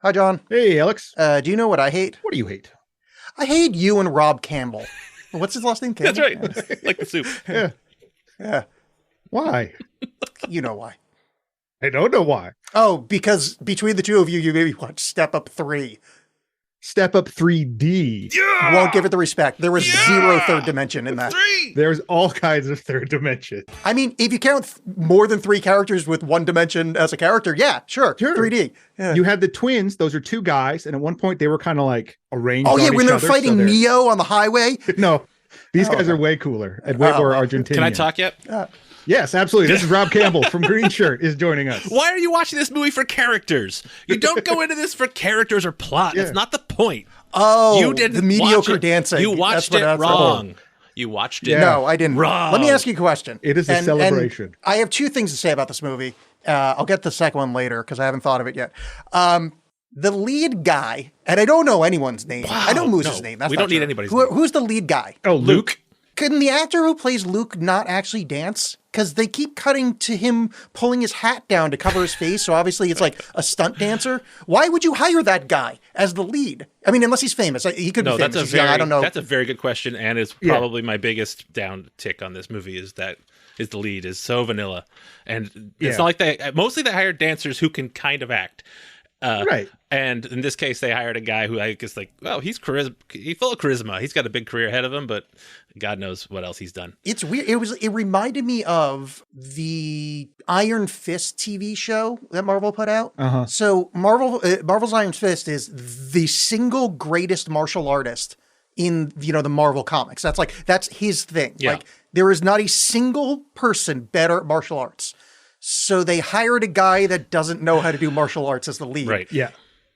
Hi, John. Hey, Alex. Do you know what I hate? What do you hate? I hate you and Rob Campbell. What's his last name? Campbell? That's right. Like the soup. Yeah. Yeah, Why? you know why. I don't know why. Oh, because between the two of you, you maybe watch Step Up 3. Step Up 3D. Won't give it the respect. There was zero third dimension in that. There's all kinds of third dimension. I mean, if you count more than 3 characters with 1 dimension as a character, yeah, sure. Sure. 3D. Yeah. You had the twins. Those are 2 guys. And at one point, they were kind of like arranged Oh, on yeah, each when they're other, fighting so Neo on the highway. No, these guys okay. are way cooler and way more Argentinian. Can I talk yet? Yes, absolutely. This is Rob Campbell from Green Shirt is joining us. Why are you watching this movie for characters? You don't go into this for characters or plot. Yeah. That's not the point. Oh, You didn't the mediocre watch it. dancing. You watched That's what it that's wrong. You watched it. Yeah. No, I didn't. Wrong. Let me ask you a question. It is a celebration. I have 2 things to say about this movie. I'll get the second one later because I haven't thought of it yet. The lead guy, and I don't know anyone's name. Wow, I know Moose's no, name. That's we not don't need true. anybody's name. Who's the lead guy? Oh, Luke. Couldn't the actor who plays Luke not actually dance? Because they keep cutting to him pulling his hat down to cover his face, so obviously it's like a stunt dancer. Why would you hire that guy as the lead? I mean, unless he's famous. He could be No, famous. that's a He's young, I don't know. That's a very good question, and it's Yeah. probably my biggest down tick on this movie is that the lead is so vanilla, and it's Yeah. not like they mostly they hired dancers who can kind of act. Right. And in this case, they hired a guy who I guess he's full of charisma. He's got a big career ahead of him, but God knows what else he's done. It's weird. It reminded me of the Iron Fist TV show that Marvel put out. Uh-huh. So Marvel's Iron Fist is the single greatest martial artist in the Marvel comics. That's his thing. Yeah. Like there is not a single person better at martial arts. So they hired a guy that doesn't know how to do martial arts as the lead. Right. Yeah.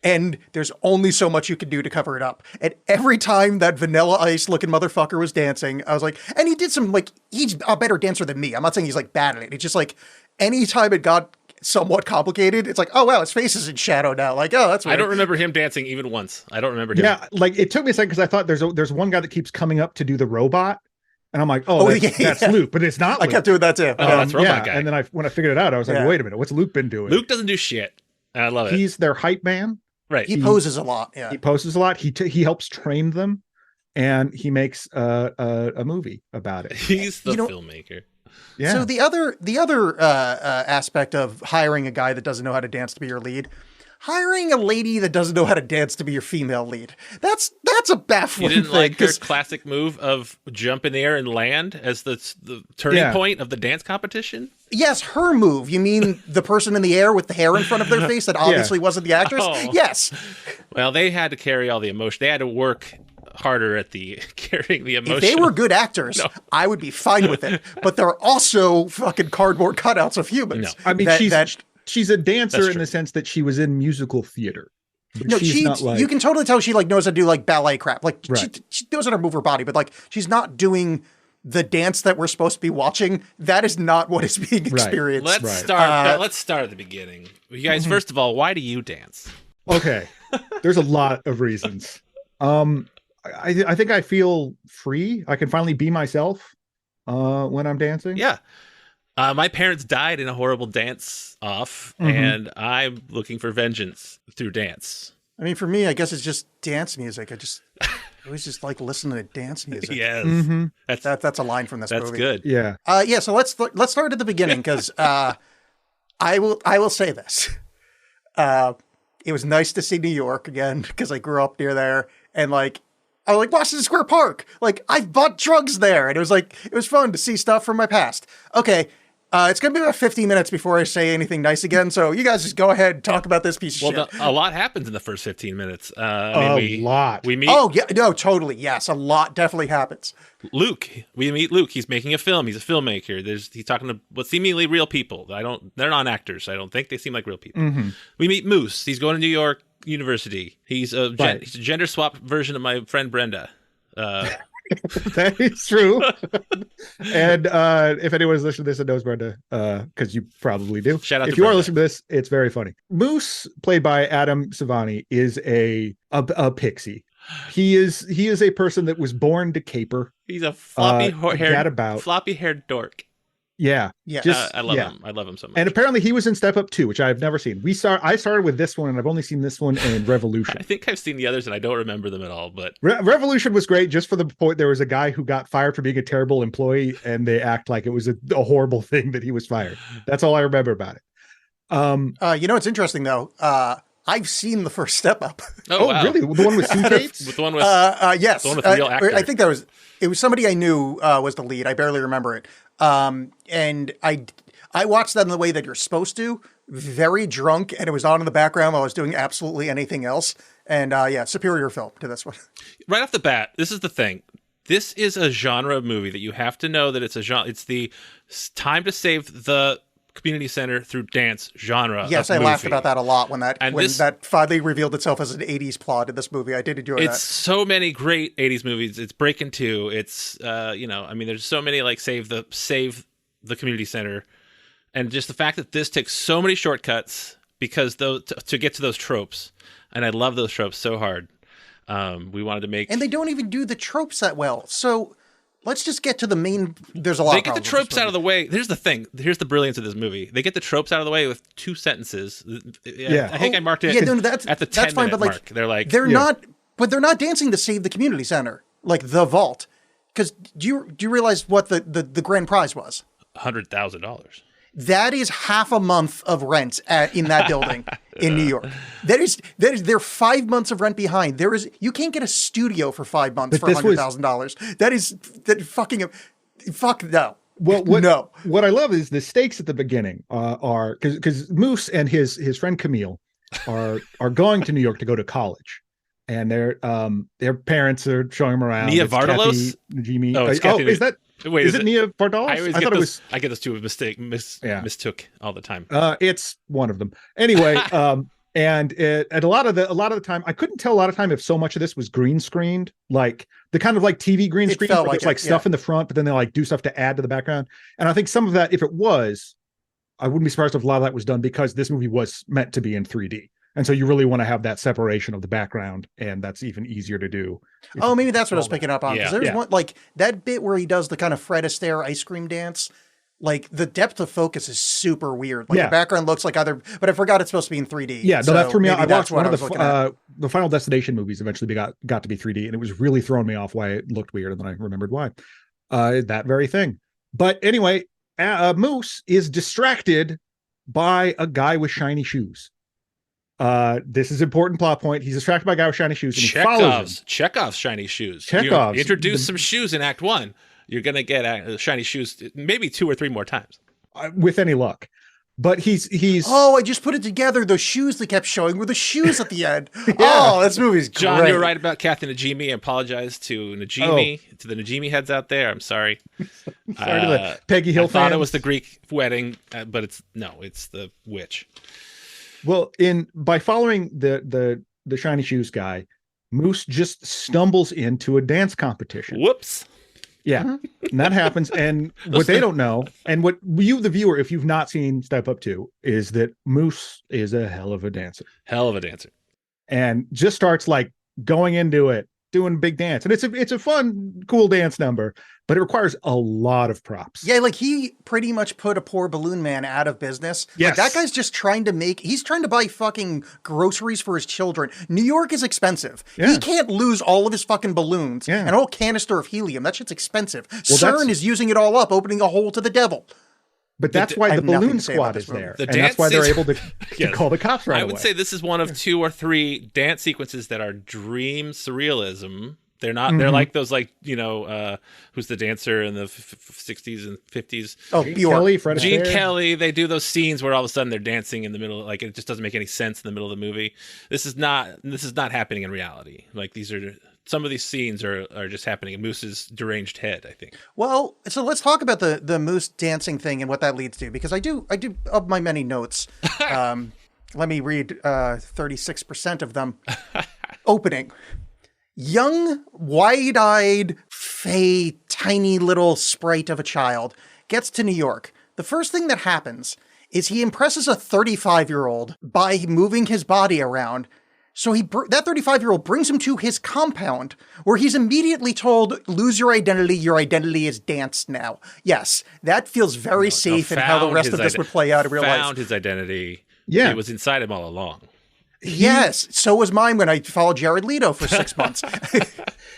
And there's only so much you can do to cover it up. And every time that Vanilla Ice looking motherfucker was dancing, I was like, and he did some, he's a better dancer than me. I'm not saying he's bad at it. It's just anytime it got somewhat complicated, it's like, oh, wow, his face is in shadow now. Like, oh, that's weird. I don't remember him dancing even once. I don't remember him. Yeah. Like it took me a second because I thought there's one guy that keeps coming up to do the robot. And I'm like, that's Luke, but it's not I Luke. kept doing that too. Oh, that's Robot yeah. Guy. And then when I figured it out, I was like, Yeah. wait a minute, what's Luke been doing? Luke doesn't do shit. And I love it. He's their hype man. Right. He poses a lot. Yeah. He poses a lot. He helps train them, and he makes a movie about it. He's the You know- filmmaker. Yeah. So the other aspect of hiring a guy that doesn't know how to dance to be your lead, hiring a lady that doesn't know how to dance to be your female lead. That's a You baffling didn't thing. like her 'Cause classic move of jump in the air and land as the turning Yeah. point of the dance competition? yes, her move. You mean the person in the air with the hair in front of their face that obviously wasn't the actress? Oh. Yes. Well, they had to carry all the emotion. They had to work harder at the carrying the emotion. If they were good actors, I would be fine with it. But they're also fucking cardboard cutouts of humans. No. I mean, she's a dancer That's in true. the sense that she was in musical theater. But No, she's not like you can totally tell she knows how to do ballet crap. Right. She knows how to move her body, but she's not doing the dance that we're supposed to be watching. That is not what is being experienced. Let's Right. start. Let's start at the beginning. You guys, first of all, why do you dance? Okay. There's a lot of reasons. I think I feel free. I can finally be myself when I'm dancing. Yeah. My parents died in a horrible dance off, and I'm looking for vengeance through dance. I mean, for me, I guess it's just dance music. I always just like listening to dance music. Yes, Mhm. That's a line from this that's movie. good. Yeah. Yeah. So let's start at the beginning because I will say this. It was nice to see New York again because I grew up near there, and I like Washington Square Park. I've bought drugs there, and it was fun to see stuff from my past. Okay. It's going to be about 15 minutes before I say anything nice again. So you guys just go ahead and talk about this piece of shit. A lot happens in the first 15 minutes. A lot. We meet Oh, yeah. No, totally. Yes. A lot definitely happens. Luke. We meet Luke. He's making a film. He's a filmmaker. He's talking to what seemingly real people. They're not actors. I don't think they seem like real people. We meet Moose. He's going to New York University. He's a gender swap version of my friend Brenda. That is true. And if anyone's listening to this and knows Brenda, because you probably do. Shout out if to you are Brenda. listening to this, it's very funny. Moose, played by Adam Savani, is a pixie. He is a person that was born to caper. He's a floppy haired gadabout. floppy haired dork. Yeah. Yes. Just I love yeah. him. I love him so much. And apparently he was in Step Up 2, which I've never seen. I started with this one, and I've only seen this one in Revolution. I think I've seen the others and I don't remember them at all, but Revolution was great just for the point there was a guy who got fired for being a terrible employee, and they act like it was a horrible thing that he was fired. That's all I remember about it. You know what's interesting though? I've seen the first Step Up. oh wow. Really? The one with Sue Tates? With the one with Yes, the one with the real actor. I think it was somebody I knew was the lead. I barely remember it. And I watched that in the way that you're supposed to, very drunk, and it was on in the background while I was doing absolutely anything else. And yeah, superior film to this one. Right off the bat, this is the thing. This is a genre movie that you have to know that it's a genre. It's the time to save the community center through dance genre. Yes, I laughed about that a lot when that finally revealed itself as an 80s plot in this movie. I did enjoy that. It's so many great 80s movies. It's Breakin' 2. It's there's so many like save the community center, and just the fact that this takes so many shortcuts because to get to those tropes, and I love those tropes so hard. We wanted to make, and they don't even do the tropes that well. So let's just get to the main. There's a lot. They get the tropes out of the way. Here's the thing. Here's the brilliance of this movie. They get the tropes out of the way with 2 sentences. Yeah, I think I marked it. Yeah, no, that's at the 10 that's fine. But mark. They're not dancing to save the community center like the vault. Because do you realize what the grand prize was? $100,000. That is half a month of rent in that building in New York. They're 5 months of rent behind. You can't get a studio for 5 months for $100,000. Fuck no. Well, no. What I love is the stakes at the beginning are because Moose and his friend Camille are going to New York to go to college, and their parents are showing them around. Nia Vardalos? Najimy. Oh, it's Kathy. Is that? Wait, is it Nia Vardalos? I get those two mistook all the time. It's one of them. Anyway, and a lot of the time, I couldn't tell a lot of time if so much of this was green screened, like the kind of like TV green screen, where there's like stuff in the front, but then they like do stuff to add to the background. And I think some of that, if it was, I wouldn't be surprised if a lot of that was done because this movie was meant to be in 3D. And so you really want to have that separation of the background, and that's even easier to do. Oh, maybe that's what I was picking up on. Yeah. There's one like that bit where he does the kind of Fred Astaire ice cream dance. Like the depth of focus is super weird. Like the background looks like but I forgot it's supposed to be in 3D. Yeah, no, that threw me off. I watched one of the Final Destination movies eventually got to be 3D, and it was really throwing me off why it looked weird, and then I remembered why. That very thing. But anyway, Moose is distracted by a guy with shiny shoes. This is an important plot point. He's distracted by a guy with shiny shoes, and he follows him. Chekhov's shiny shoes. Chekhov's. You introduce some shoes in Act 1. You're going to get shiny shoes maybe 2 or 3 more times. With any luck. But he's Oh, I just put it together. Those shoes they kept showing were the shoes at the end. Oh, this movie's great. John, you're right about Kathy Najimy. I apologize to Najimy, to the Najimy heads out there. I'm sorry. Sorry to the Peggy Hill I thought fans. it was the Greek wedding, but it's the witch. Well, by following the shiny shoes guy, Moose just stumbles into a dance competition. Whoops. Yeah, and that happens. And what they don't know, and what you, the viewer, if you've not seen Step Up 2, is that Moose is a hell of a dancer. Hell of a dancer. And just starts like going into it, doing a big dance. And it's a fun, cool dance number, but it requires a lot of props. Yeah, like he pretty much put a poor balloon man out of business. Yes. Like that guy's just he's trying to buy fucking groceries for his children. New York is expensive. Yeah. He can't lose all of his fucking balloons Yeah. and a whole canister of helium. That shit's expensive. CERN is using it all up, opening a hole to the devil. But that's why the balloon squad is there. And that's why they're able to call the cops right away. I would say this is one of 2 or 3 dance sequences that are dream surrealism. They're not. They're like those, like, who's the dancer in the 60s and 50s? Oh, Gene Kelly, Fred Gene Astaire. Kelly. They do those scenes where all of a sudden they're dancing in the middle. Like it just doesn't make any sense in the middle of the movie. This is not happening in reality. Like some of these scenes are just happening in Moose's deranged head, I think. Well, so let's talk about the Moose dancing thing and what that leads to, because I do of my many notes. Let me read 36% of them. Opening. Young, wide-eyed, fey, tiny little sprite of a child gets to New York. The first thing that happens is he impresses a 35-year-old by moving his body around, So that 35-year-old brings him to his compound where he's immediately told, lose your identity is dance now. Yes, that feels very safe in how the rest of this would play out in real life. Found his identity. Yeah. It was inside him all along. Yes, so was mine when I followed Jared Leto for 6 months.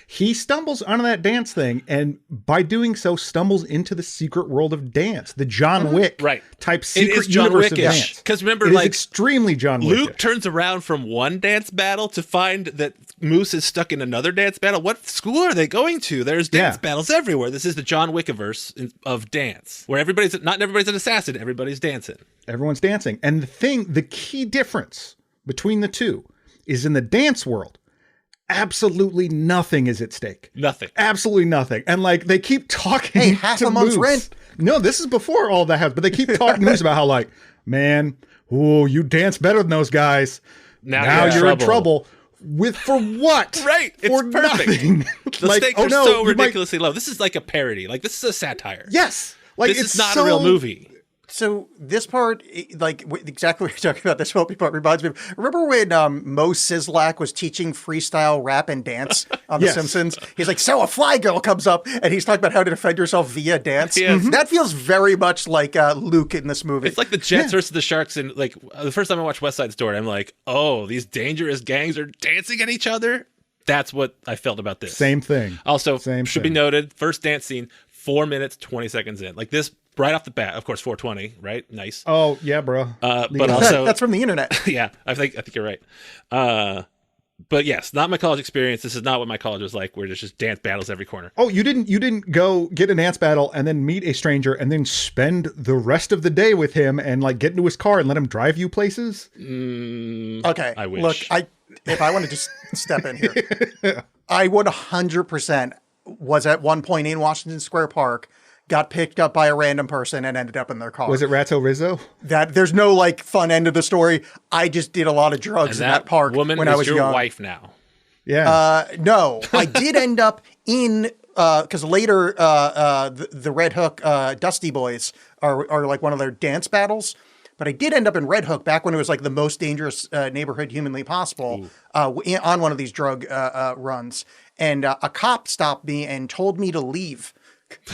He stumbles onto that dance thing, and by doing so, stumbles into the secret world of dance, the John Wick type secret universe of dance. Because remember, it is extremely John Wick. Luke turns around from one dance battle to find that Moose is stuck in another dance battle. What school are they going to? There's dance battles everywhere. This is the John Wick-averse of dance, where not everybody's an assassin, everybody's dancing. Everyone's dancing. And the key difference between the two is in the dance world, absolutely nothing is at stake. Nothing. Absolutely nothing. And like they keep talking. Hey, half a month's rent. No, this is before all that happens. But they keep talking to Moose about how like, man, you dance better than those guys. Now you're in trouble. For what? Right. For it's perfect. Nothing. The stakes are so ridiculously low. This is like a parody. Like this is a satire. Yes. Like this is not a real movie. So this part, like exactly what you're talking about, this whole part reminds me of, remember when Mo Sizlak was teaching freestyle rap and dance on The Simpsons? He's like, so a fly girl comes up and he's talking about how to defend yourself via dance. Yes. Mm-hmm. That feels very much like Luke in this movie. It's like the Jets versus the Sharks. And like the first time I watched West Side Story, I'm like, oh, these dangerous gangs are dancing at each other. That's what I felt about this. Same thing. Also, should be noted, first dance scene, 4 minutes, 20 seconds in. Like this, right off the bat, of course, 420, right? Nice. Oh, yeah, bro. But also... That's from the internet. Yeah, I think you're right. But yes, not my college experience. This is not what my college was like, where there's just dance battles every corner. Oh, you didn't go get a dance battle and then meet a stranger and then spend the rest of the day with him and like get into his car and let him drive you places? Okay. I wish. Look, if I want to just step in here, I would 100% was at one point in Washington Square Park, got picked up by a random person and ended up in their car. Was it Ratso Rizzo? There's no like fun end of the story. I just did a lot of drugs in that park when I was young. Woman is your wife now. Yeah. No, I did end up in, because later the Red Hook Dusty Boys are like one of their dance battles. But I did end up in Red Hook back when it was like the most dangerous neighborhood humanly possible on one of these drug runs. And a cop stopped me and told me to leave.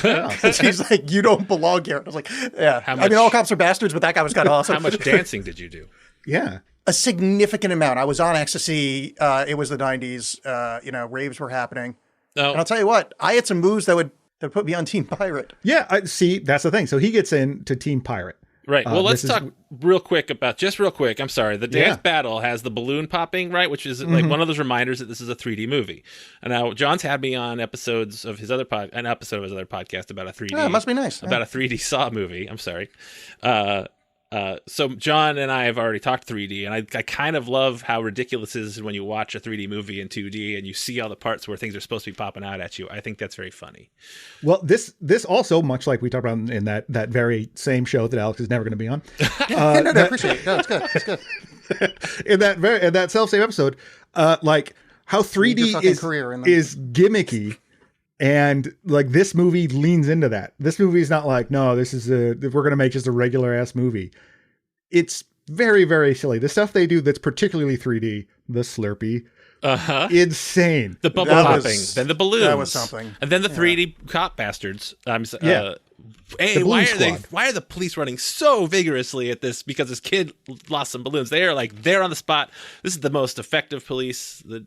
He's like, you don't belong here. I was like, yeah. I mean, all cops are bastards, but that guy was kind of awesome. How much dancing did you do? Yeah. A significant amount. I was on ecstasy. It was the 90s. Raves were happening. Oh. And I'll tell you what, I had some moves that would put me on Team Pirate. Yeah, see, that's the thing. So he gets into Team Pirate. Right. Well, let's talk real quick. I'm sorry. The dance battle has the balloon popping, right? Which is like one of those reminders that this is a 3D movie. And now John's had me on episodes of his other podcast about a 3D. Oh, it must be nice. About a 3D Saw movie. I'm sorry. So John and I have already talked 3D, and I kind of love how ridiculous it is when you watch a 3D movie in 2D and you see all the parts where things are supposed to be popping out at you. I think that's very funny. Well, this also, much like we talked about in that very same show that Alex is never going to be on. I appreciate it. No, it's good. It's good. in that self-same episode, like how 3D is gimmicky. And like this movie leans into that. This movie is not like, no, we're going to make just a regular ass movie. It's very, very silly. The stuff they do that's particularly 3D, the Slurpee, insane. The bubble popping, then the balloons. That was something. And then the 3D cop bastards. Hey, why are the police running so vigorously at this? Because this kid lost some balloons. They're on the spot. This is the most effective police. The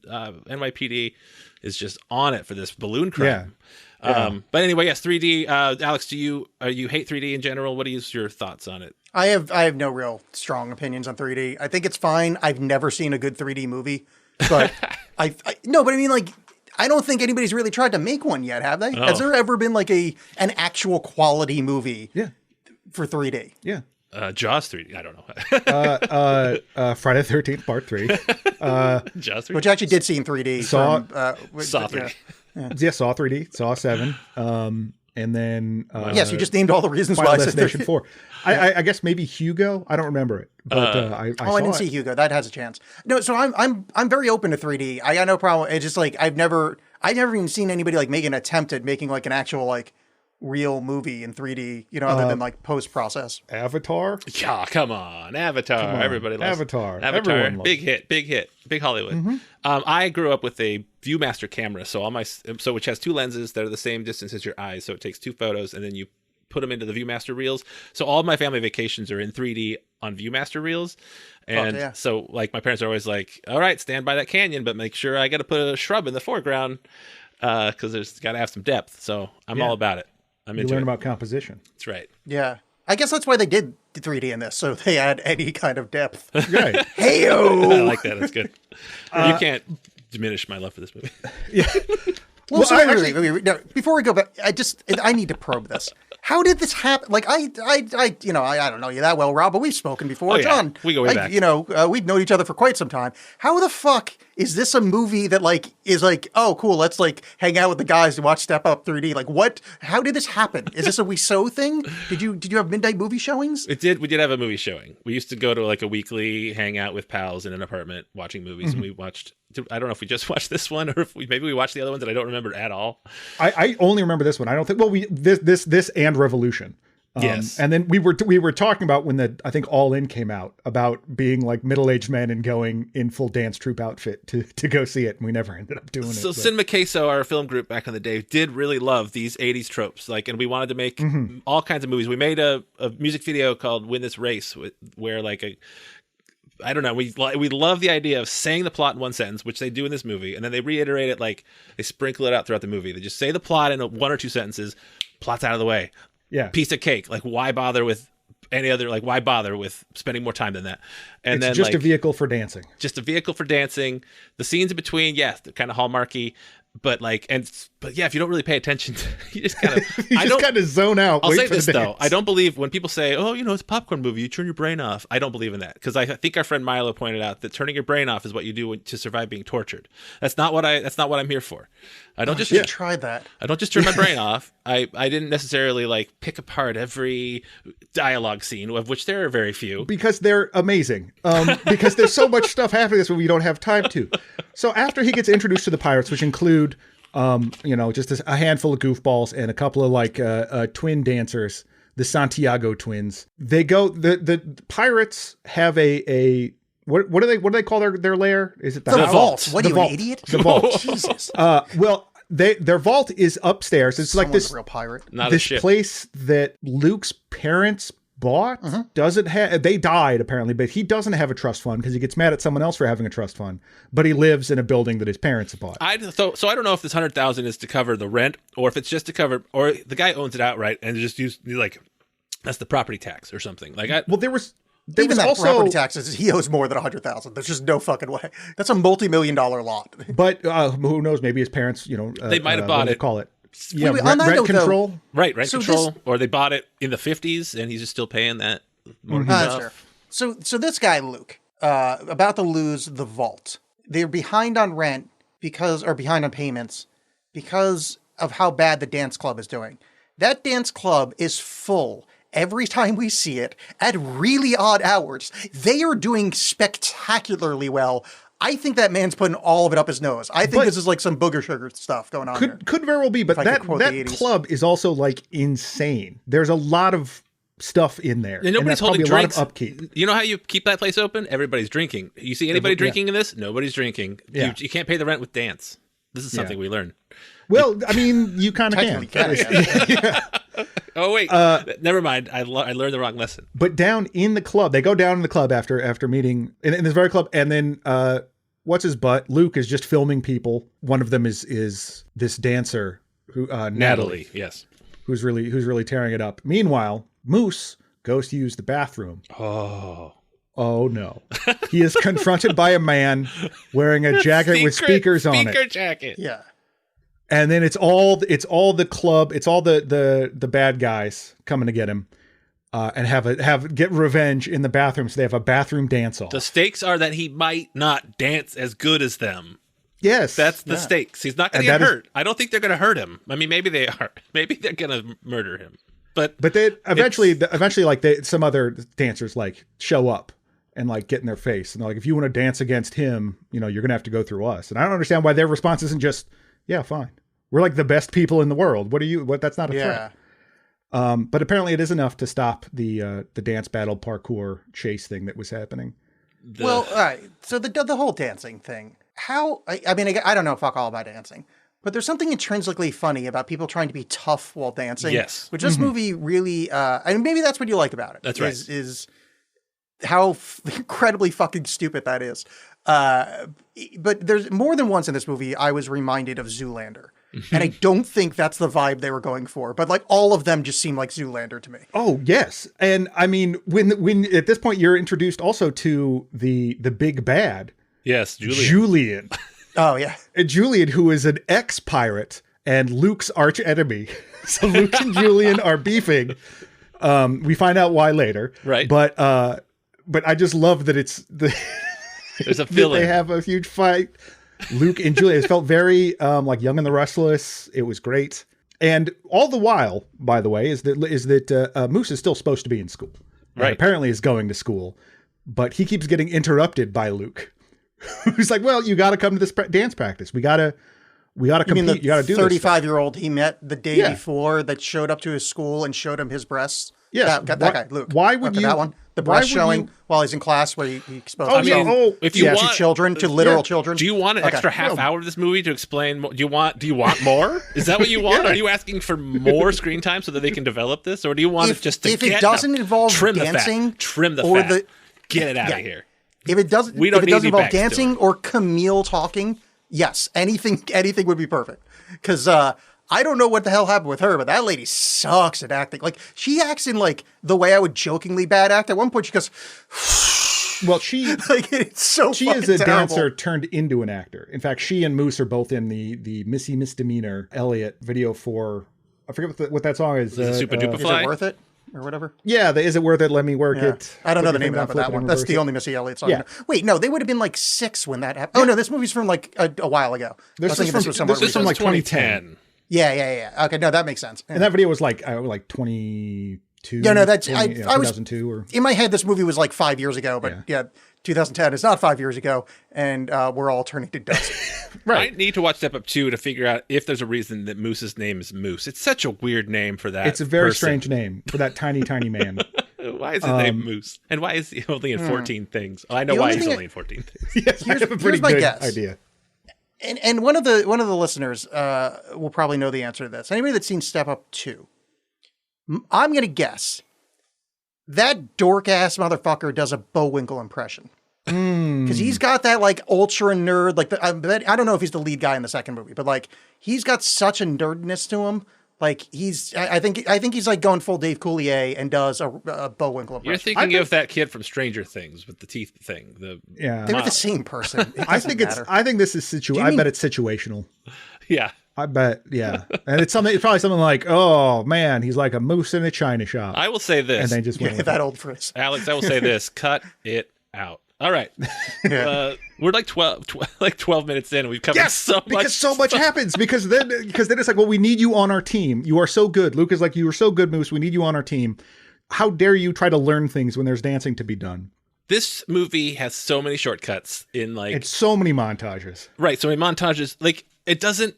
NYPD is just on it for this balloon crime. Yeah. But anyway, yes, 3D. Alex, do you hate 3D in general? What is your thoughts on it? I have no real strong opinions on 3D. I think it's fine. I've never seen a good 3D movie, but I mean, like, I don't think anybody's really tried to make one yet, have they? Oh. Has there ever been like an actual quality movie for 3D? Yeah. Jaws 3D. I don't know. Friday the 13th, part 3. Jaws 3D. Which I actually did see in 3D. Saw 3D. Yeah, Saw 3D. Saw 7. And then... yes, you just named all the reasons why I said Destination 4. I guess maybe Hugo. I don't remember it. But I didn't see Hugo. That has a chance. No, so I'm very open to 3D. I got no problem. It's just like I've never even seen anybody like make an attempt at making like an actual like real movie in 3D, other than like post-process? Avatar? Yeah, come on. Avatar. Everybody loves Avatar. Avatar. Big hit. Big Hollywood. Mm-hmm. I grew up with a Viewmaster camera, so which has 2 lenses that are the same distance as your eyes. So it takes 2 photos and then you put them into the Viewmaster reels. So all of my family vacations are in 3D on Viewmaster reels. And so like my parents are always like, all right, stand by that canyon, but make sure I got to put a shrub in the foreground because there's got to have some depth. So I'm all about it. You learn about composition. That's right. Yeah. I guess that's why they did the 3D in this, so they had any kind of depth. Right. Hey-o! I like that. That's good. You can't diminish my love for this movie. Yeah. Well, so wait, before we go back, I need to probe this. How did this happen? Like, I don't know you that well, Rob, but we've spoken before. Oh, yeah. John, we go way back. We've known each other for quite some time. How the fuck is this a movie that is oh, cool, let's hang out with the guys and watch Step Up 3D? Like, what? How did this happen? Is this a We Sew thing? Did you have midnight movie showings? We did have a movie showing. We used to go to a weekly hangout with pals in an apartment watching movies, and we watched. I don't know if we just watched this one or if maybe we watched the other ones that I don't remember at all. I only remember this one. I don't think. Well, this and Revolution. Yes. And then we were talking about when I think All In came out about being like middle-aged men and going in full dance troupe outfit to go see it, and we never ended up doing it. So Cinema Queso, our film group back in the day, did really love these 80s tropes. And we wanted to make all kinds of movies. We made a music video called Win This Race, where I don't know. We love the idea of saying the plot in one sentence, which they do in this movie, and then they reiterate it, they sprinkle it out throughout the movie. They just say the plot in 1 or 2 sentences. Plot's out of the way. Yeah. Piece of cake. Why bother with any other? Why bother with spending more time than that? And it's then just a vehicle for dancing. Just a vehicle for dancing. The scenes in between, they're kind of Hallmarky. But if you don't really pay attention, you just kind of kind of zone out. I'll say this though, I don't believe when people say, "Oh, it's a popcorn movie, you turn your brain off." I don't believe in that because I think our friend Milo pointed out that turning your brain off is what you do to survive being tortured. That's not what I'm here for. I don't try that. I don't just turn my brain off. I didn't necessarily pick apart every dialogue scene, of which there are very few, because they're amazing. Because there's so much stuff happening this movie you don't have time to. So after he gets introduced to the pirates, which include just a handful of goofballs and a couple of twin dancers, the Santiago twins. They go. The pirates have a what do they call their lair? Is it the vault? What are you, an idiot? The vault. Jesus. Their vault is upstairs. It's Someone's this real pirate. This place that Luke's parents bought doesn't have. They died apparently, but he doesn't have a trust fund because he gets mad at someone else for having a trust fund. But he lives in a building that his parents have bought. So I don't know if this 100,000 is to cover the rent or if it's just to cover, or the guy owns it outright and just that's the property tax or something. There was property taxes, he owes more than 100,000. There's just no fucking way. That's a multi-million-dollar lot. But who knows? Maybe his parents, they might have bought it. Call it. Yeah, rent control. Rent control. Or they bought it in the 50s and he's just still paying that. That's fair. So this guy, Luke, about to lose the vault. They're behind on rent behind on payments because of how bad the dance club is doing. That dance club is full every time we see it at really odd hours. They are doing spectacularly well. I think that man's putting all of it up his nose. I think this is some booger sugar stuff going on. Could very well be, but that club is also insane. There's a lot of stuff in there. And nobody's holding drinks. A lot of upkeep. You know how you keep that place open? Everybody's drinking. You see anybody drinking in this? Nobody's drinking. Yeah. You can't pay the rent with dance. This is something we learned. Well, I mean, you kind of can. Oh, wait. Never mind. I learned the wrong lesson. But down in the club, they go down in the club after meeting in this very club. And then what's his butt? Luke is just filming people. One of them is this dancer, who Natalie. Yes. Who's really tearing it up. Meanwhile, Moose goes to use the bathroom. Oh no. He is confronted by a man wearing a jacket with speakers on it. Speaker jacket. Yeah. And then it's all the club, it's all the bad guys coming to get him, and get revenge in the bathroom. So they have a bathroom dance off. The stakes are that he might not dance as good as them. Yes, that's the stakes. He's not going to get hurt. I don't think they're going to hurt him. I mean, maybe they are. Maybe they're going to murder him. But they eventually some other dancers show up and get in their face and they're if you want to dance against him, you're going to have to go through us. And I don't understand why their response isn't just, yeah, fine. We're the best people in the world. What? That's not a threat. But apparently it is enough to stop the dance battle parkour chase thing that was happening. Well, all right. So the whole dancing thing. How? I mean, I don't know fuck all about dancing, but there's something intrinsically funny about people trying to be tough while dancing. Yes. Which this movie really, and maybe that's what you like about it. That's right. Is how incredibly fucking stupid that is. But there's more than once in this movie I was reminded of Zoolander. And I don't think that's the vibe they were going for, but like all of them just seem like Zoolander to me. Oh yes, and I mean when at this point you're introduced also to the big bad. Yes, Julian. Oh yeah, and Julian, who is an ex-pirate and Luke's arch enemy. So Luke and Julian are beefing. We find out why later, right? But I just love that it's there's a villain. They have a huge fight. Luke and Julian. It felt very like Young and the Restless. It was great. And all the while, by the way, is that Moose is still supposed to be in school. Right. Apparently is going to school, but he keeps getting interrupted by Luke. Who's like, well, you got to come to this dance practice. We got to compete. You got to do this. 35-year-old he met the day before that showed up to his school and showed him his breasts. Yes. That guy, Luke. Why would you? That one? The breast showing while he's in class where he exposed himself if you want, to children, to literal children. Do you want an extra half hour of this movie to explain? Do you want more? Is that what you want? Are you asking for more screen time so that they can develop this? Or do you want it just to if it doesn't involve dancing, trim the fat, get it out of here. If it doesn't involve dancing or Camille talking, yes, anything would be perfect. Because I don't know what the hell happened with her, but that lady sucks at acting. Like, she acts in, like, the way I would jokingly bad act. At one point, she goes, well, she like, it's so she is a terrible. dancer turned into an actor. In fact, she and Moose are both in the Missy Misdemeanor Elliott video for, I forget what that song is. Super Duper Fly? Is It Worth It? Or whatever. Yeah, Is It Worth It? Let Me Work It. I don't know the name of that one. That's the only Missy Elliott song. Yeah. Wait, no, they would have been like 6 when that happened. Oh, no, this movie's from like a while ago. This is from like 2010. Yeah. Okay, no, that makes sense. And that video was like 22. Yeah, no, that's 2002 or in my head. This movie was like 5 years ago, but yeah 2010 is not 5 years ago, and we're all turning to dust. Right. I need to watch Step Up 2 to figure out if there's a reason that Moose's name is Moose. It's such a weird name for that. It's a very strange name for that tiny man. Why is his name Moose? And why is he only in 14 things? Oh, I know why he's only in 14 things. Yes, I have a pretty good idea. And one of the listeners will probably know the answer to this. Anybody that's seen Step Up 2, I'm going to guess that dork ass motherfucker does a Bullwinkle impression. Because he's got that like ultra nerd, like I don't know if he's the lead guy in the second movie, but like he's got such a nerdness to him. Like I think he's like going full Dave Coulier and does a Bullwinkle impression. You're thinking of that kid from Stranger Things with the teeth thing. They were the same person. I think this is I bet it's situational. Yeah. I bet, yeah. And it's probably something like, oh man, he's like a moose in a china shop. I will say this. And they just went with that old phrase. Alex, I will say this. Cut it out. All right. We're like 12 minutes in and we've covered so much. Because so much happens. Because then it's like, well, we need you on our team. You are so good. Luke is like, you are so good, Moose. We need you on our team. How dare you try to learn things when there's dancing to be done? This movie has so many shortcuts in like... It's so many montages. Right. So many montages. Like, it doesn't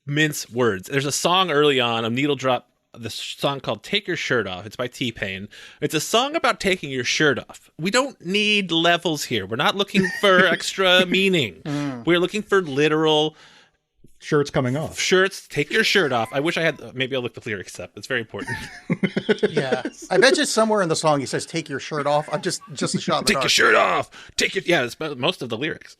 mince words. There's a song early on, a needle drop, the song called Take Your Shirt Off. It's by T-Pain. It's a song about taking your shirt off. We don't need levels here. We're not looking for extra meaning. We're looking for literal shirts coming off. Shirts, take your shirt off. I wish I had, maybe I'll look the lyrics up. It's very important. Yeah. I bet you somewhere in the song he says, take your shirt off. I'm just a shot in the dark. Take your shirt off. It's most of the lyrics.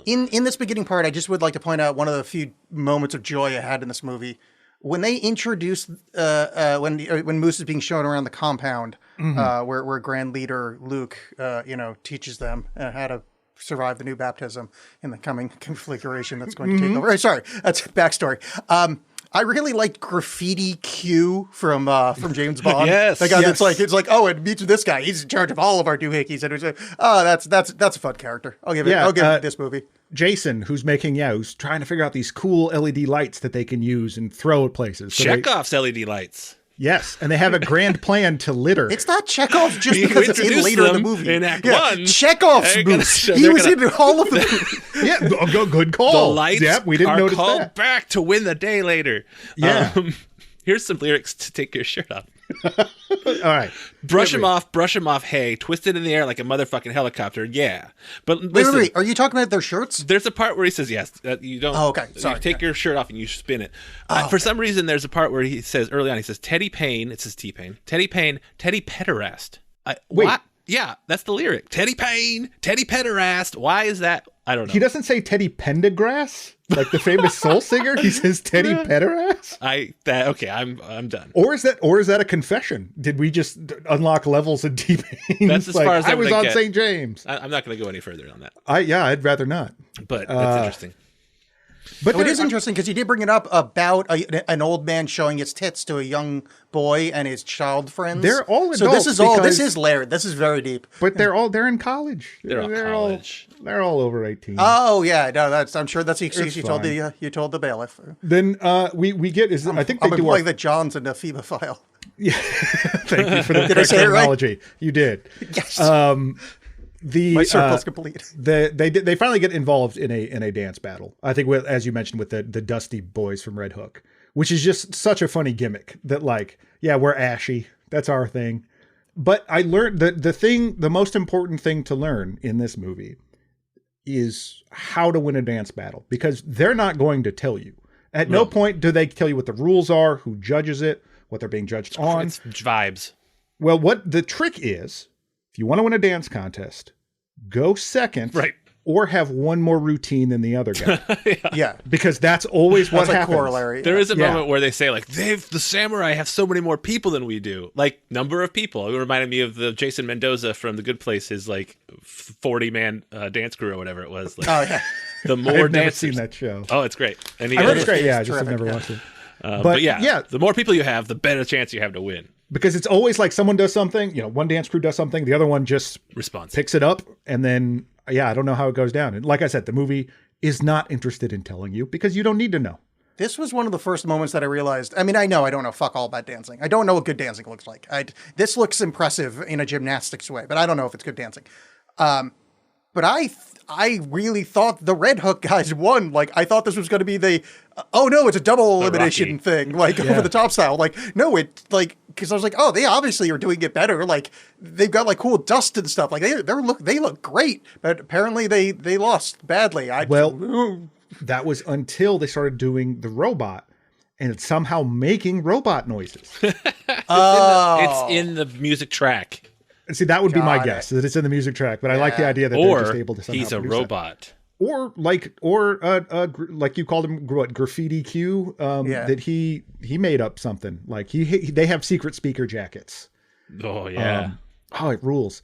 In this beginning part, I just would like to point out one of the few moments of joy I had in this movie. When they introduced, when Moose is being shown around the compound, where Grand Leader Luke, teaches them how to survive the new baptism in the coming configuration that's going to take over. Sorry, that's backstory. I really liked Graffiti Q from James Bond. Yes, the guy that's it's like, oh, it meets this guy. He's in charge of all of our doohickeys, and it's like, oh, that's a fun character. I'll give it this movie. Jason, who's trying to figure out these cool LED lights that they can use and throw at places. So Chekhov's LED lights. Yes, and they have a grand plan to litter. It's not Chekhov just because it's in later in the movie. In Act 1. Chekhov's Moose. He was in all of them. Yeah, good call. The lights we didn't are notice called that. back to win the day later. Yeah. Here's some lyrics to Take Your Shirt Off. All right. Brush him off, hey, twist it in the air like a motherfucking helicopter. Yeah. But listen, wait. Are you talking about their shirts? There's a part where he says, yes, you don't. Oh, okay. Sorry. You take your shirt off and you spin it. For some reason, there's a part where he says, early on, he says, Teddy Payne. It says T-Pain. Teddy Payne, Teddy Pederast. Wait. What? Yeah, that's the lyric. Teddy Payne, Teddy Pederast. Why is that? I don't know. He doesn't say Teddy Pendergrass, like the famous soul singer. He says Teddy Pederast. Okay, I'm done. Or is that a confession? Did we just unlock levels of T-Pain? That's as far as I was on St. James. I'm not going to go any further on that. I'd rather not. But that's interesting. But it is interesting because you did bring it up about an old man showing his tits to a young boy and his child friends. They're all adults. So this is layered. This is very deep. But they're in college. They're college. They're all over 18. Oh yeah, no, I'm sure that's the excuse you told the bailiff. Then we get is I think they I'm do implying that John's an amphibophile. Yeah. Thank you for the Did I say it right? terminology. You did. Yes. My circle's complete. They finally get involved in a dance battle. I think as you mentioned with the Dusty Boys from Red Hook, which is just such a funny gimmick that we're ashy. That's our thing. But I learned the most important thing to learn in this movie is how to win a dance battle, because they're not going to tell you. At no point do they tell you what the rules are, who judges it, what they're being judged on. It's vibes. Well, what the trick is, if you want to win a dance contest, go second, right, or have one more routine than the other guy. Yeah, because that's always what happens. Corollary. There is a moment where they say the samurai have so many more people than we do, like number of people. It reminded me of the Jason Mendoza from The Good Place, his 40-man dance crew or whatever it was. Oh yeah. The more I've never seen that show. Oh, it's great. And I heard it's great. Yeah, I just have never watched it. But yeah, the more people you have, the better chance you have to win. Because it's always like someone does something, one dance crew does something, the other one just picks it up, and then I don't know how it goes down. And like I said, the movie is not interested in telling you because you don't need to know. This was one of the first moments that I realized. I mean, I don't know fuck all about dancing. I don't know what good dancing looks like. This looks impressive in a gymnastics way, but I don't know if it's good dancing. But I really thought the Red Hook guys won. I thought this was going to be it's a double elimination thing, over the top style. Because I was because they obviously are doing it better. They've got cool dust and stuff. They look great, but apparently they lost badly. That was until they started doing the robot, and it's somehow making robot noises. It's in the music track. See, that would be my guess, that it's in the music track, but I like the idea that they're just able to somehow he's a robot. That. Or like you called him, Graffiti Q, that he made up something. They have secret speaker jackets. Oh, yeah. It rules.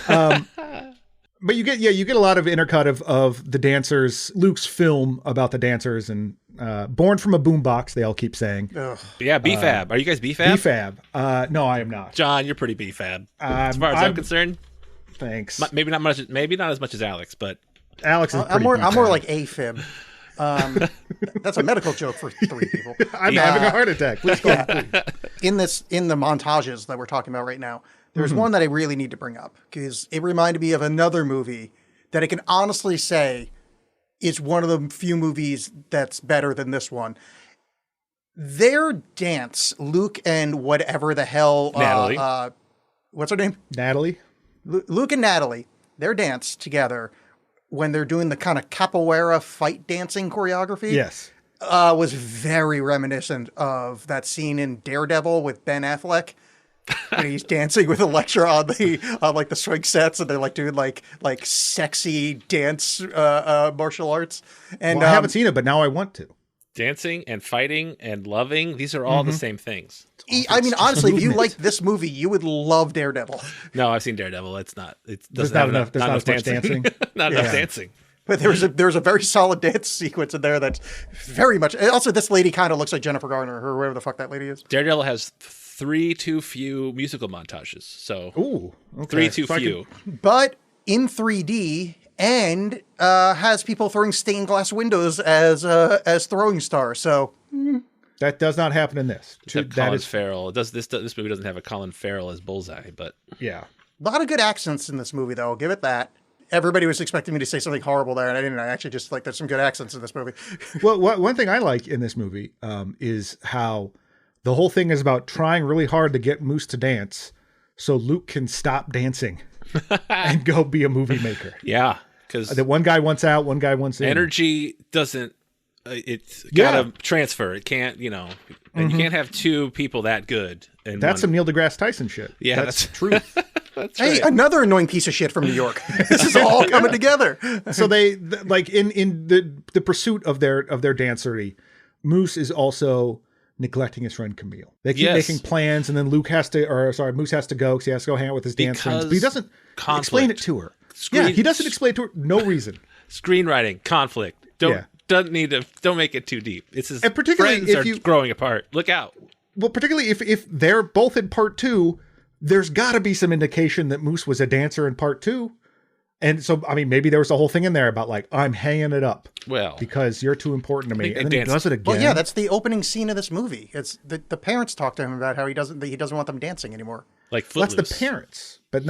But you get a lot of intercut of the dancers, Luke's film about the dancers, and Born from a Boombox, they all keep saying. Ugh. Yeah, BFAB. Are you guys BFAB? BFAB. No, I am not. John, you're pretty BFAB. As far as I'm concerned. Thanks. Maybe not much. Maybe not as much as Alex, but Alex is I'm more like AFib. That's a medical joke for 3 people. I'm having a heart attack. Please go on, please. In the montages that we're talking about right now, there's one that I really need to bring up because it reminded me of another movie that I can honestly say is one of the few movies that's better than this one. Their dance, Luke and whatever the hell, Natalie. What's her name? Natalie. Luke and Natalie, their dance together when they're doing the kind of capoeira fight dancing choreography. Yes. Was very reminiscent of that scene in Daredevil with Ben Affleck. When he's dancing with Elektra on the swing sets, and they're doing sexy dance martial arts. And I haven't seen it, but now I want to. Dancing and fighting and loving, these are all the same things. I mean, honestly, if you like this movie, you would love Daredevil. No, I've seen Daredevil. It's not. It there's doesn't not have enough dancing. Not enough dancing. But there's a very solid dance sequence in there that's very much. Also, this lady kind of looks like Jennifer Garner or whoever the fuck that lady is. Daredevil has 3 too few musical montages. So, okay. 3 too few. But in 3D and has people throwing stained glass windows as throwing stars. So that does not happen in this. Colin Farrell. This movie doesn't have a Colin Farrell as Bullseye, but yeah, a lot of good accents in this movie, though. I'll give it that. Everybody was expecting me to say something horrible there, and I didn't. I actually just there's some good accents in this movie. Well, one thing I like in this movie is how The whole thing is about trying really hard to get Moose to dance so Luke can stop dancing and go be a movie maker. Yeah, because that one guy wants out, one guy wants in. Energy doesn't. It's gotta transfer. It can't, and you can't have two people that good. That's some Neil deGrasse Tyson shit. Yeah, that's truth. That's hey, right. another annoying piece of shit from New York. This is all coming together. So they like in the pursuit of their dancery, Moose is also neglecting his friend Camille. They keep making plans, and then Moose has to go because he has to go hang out with his dance friends. But he doesn't explain it to her. He doesn't explain it to her. No reason. Screenwriting conflict. Don't make it too deep. It's his and particularly friends if are growing apart. Look out. Well, particularly if they're both in part 2, there's got to be some indication that Moose was a dancer in part 2. And so, I mean, maybe there was a whole thing in there about like, I'm hanging it up. Well, because you're too important to me. And then he does it again. Well, yeah, that's the opening scene of this movie. It's the parents talk to him about how he doesn't want them dancing anymore. Like Footloose. That's the parents, but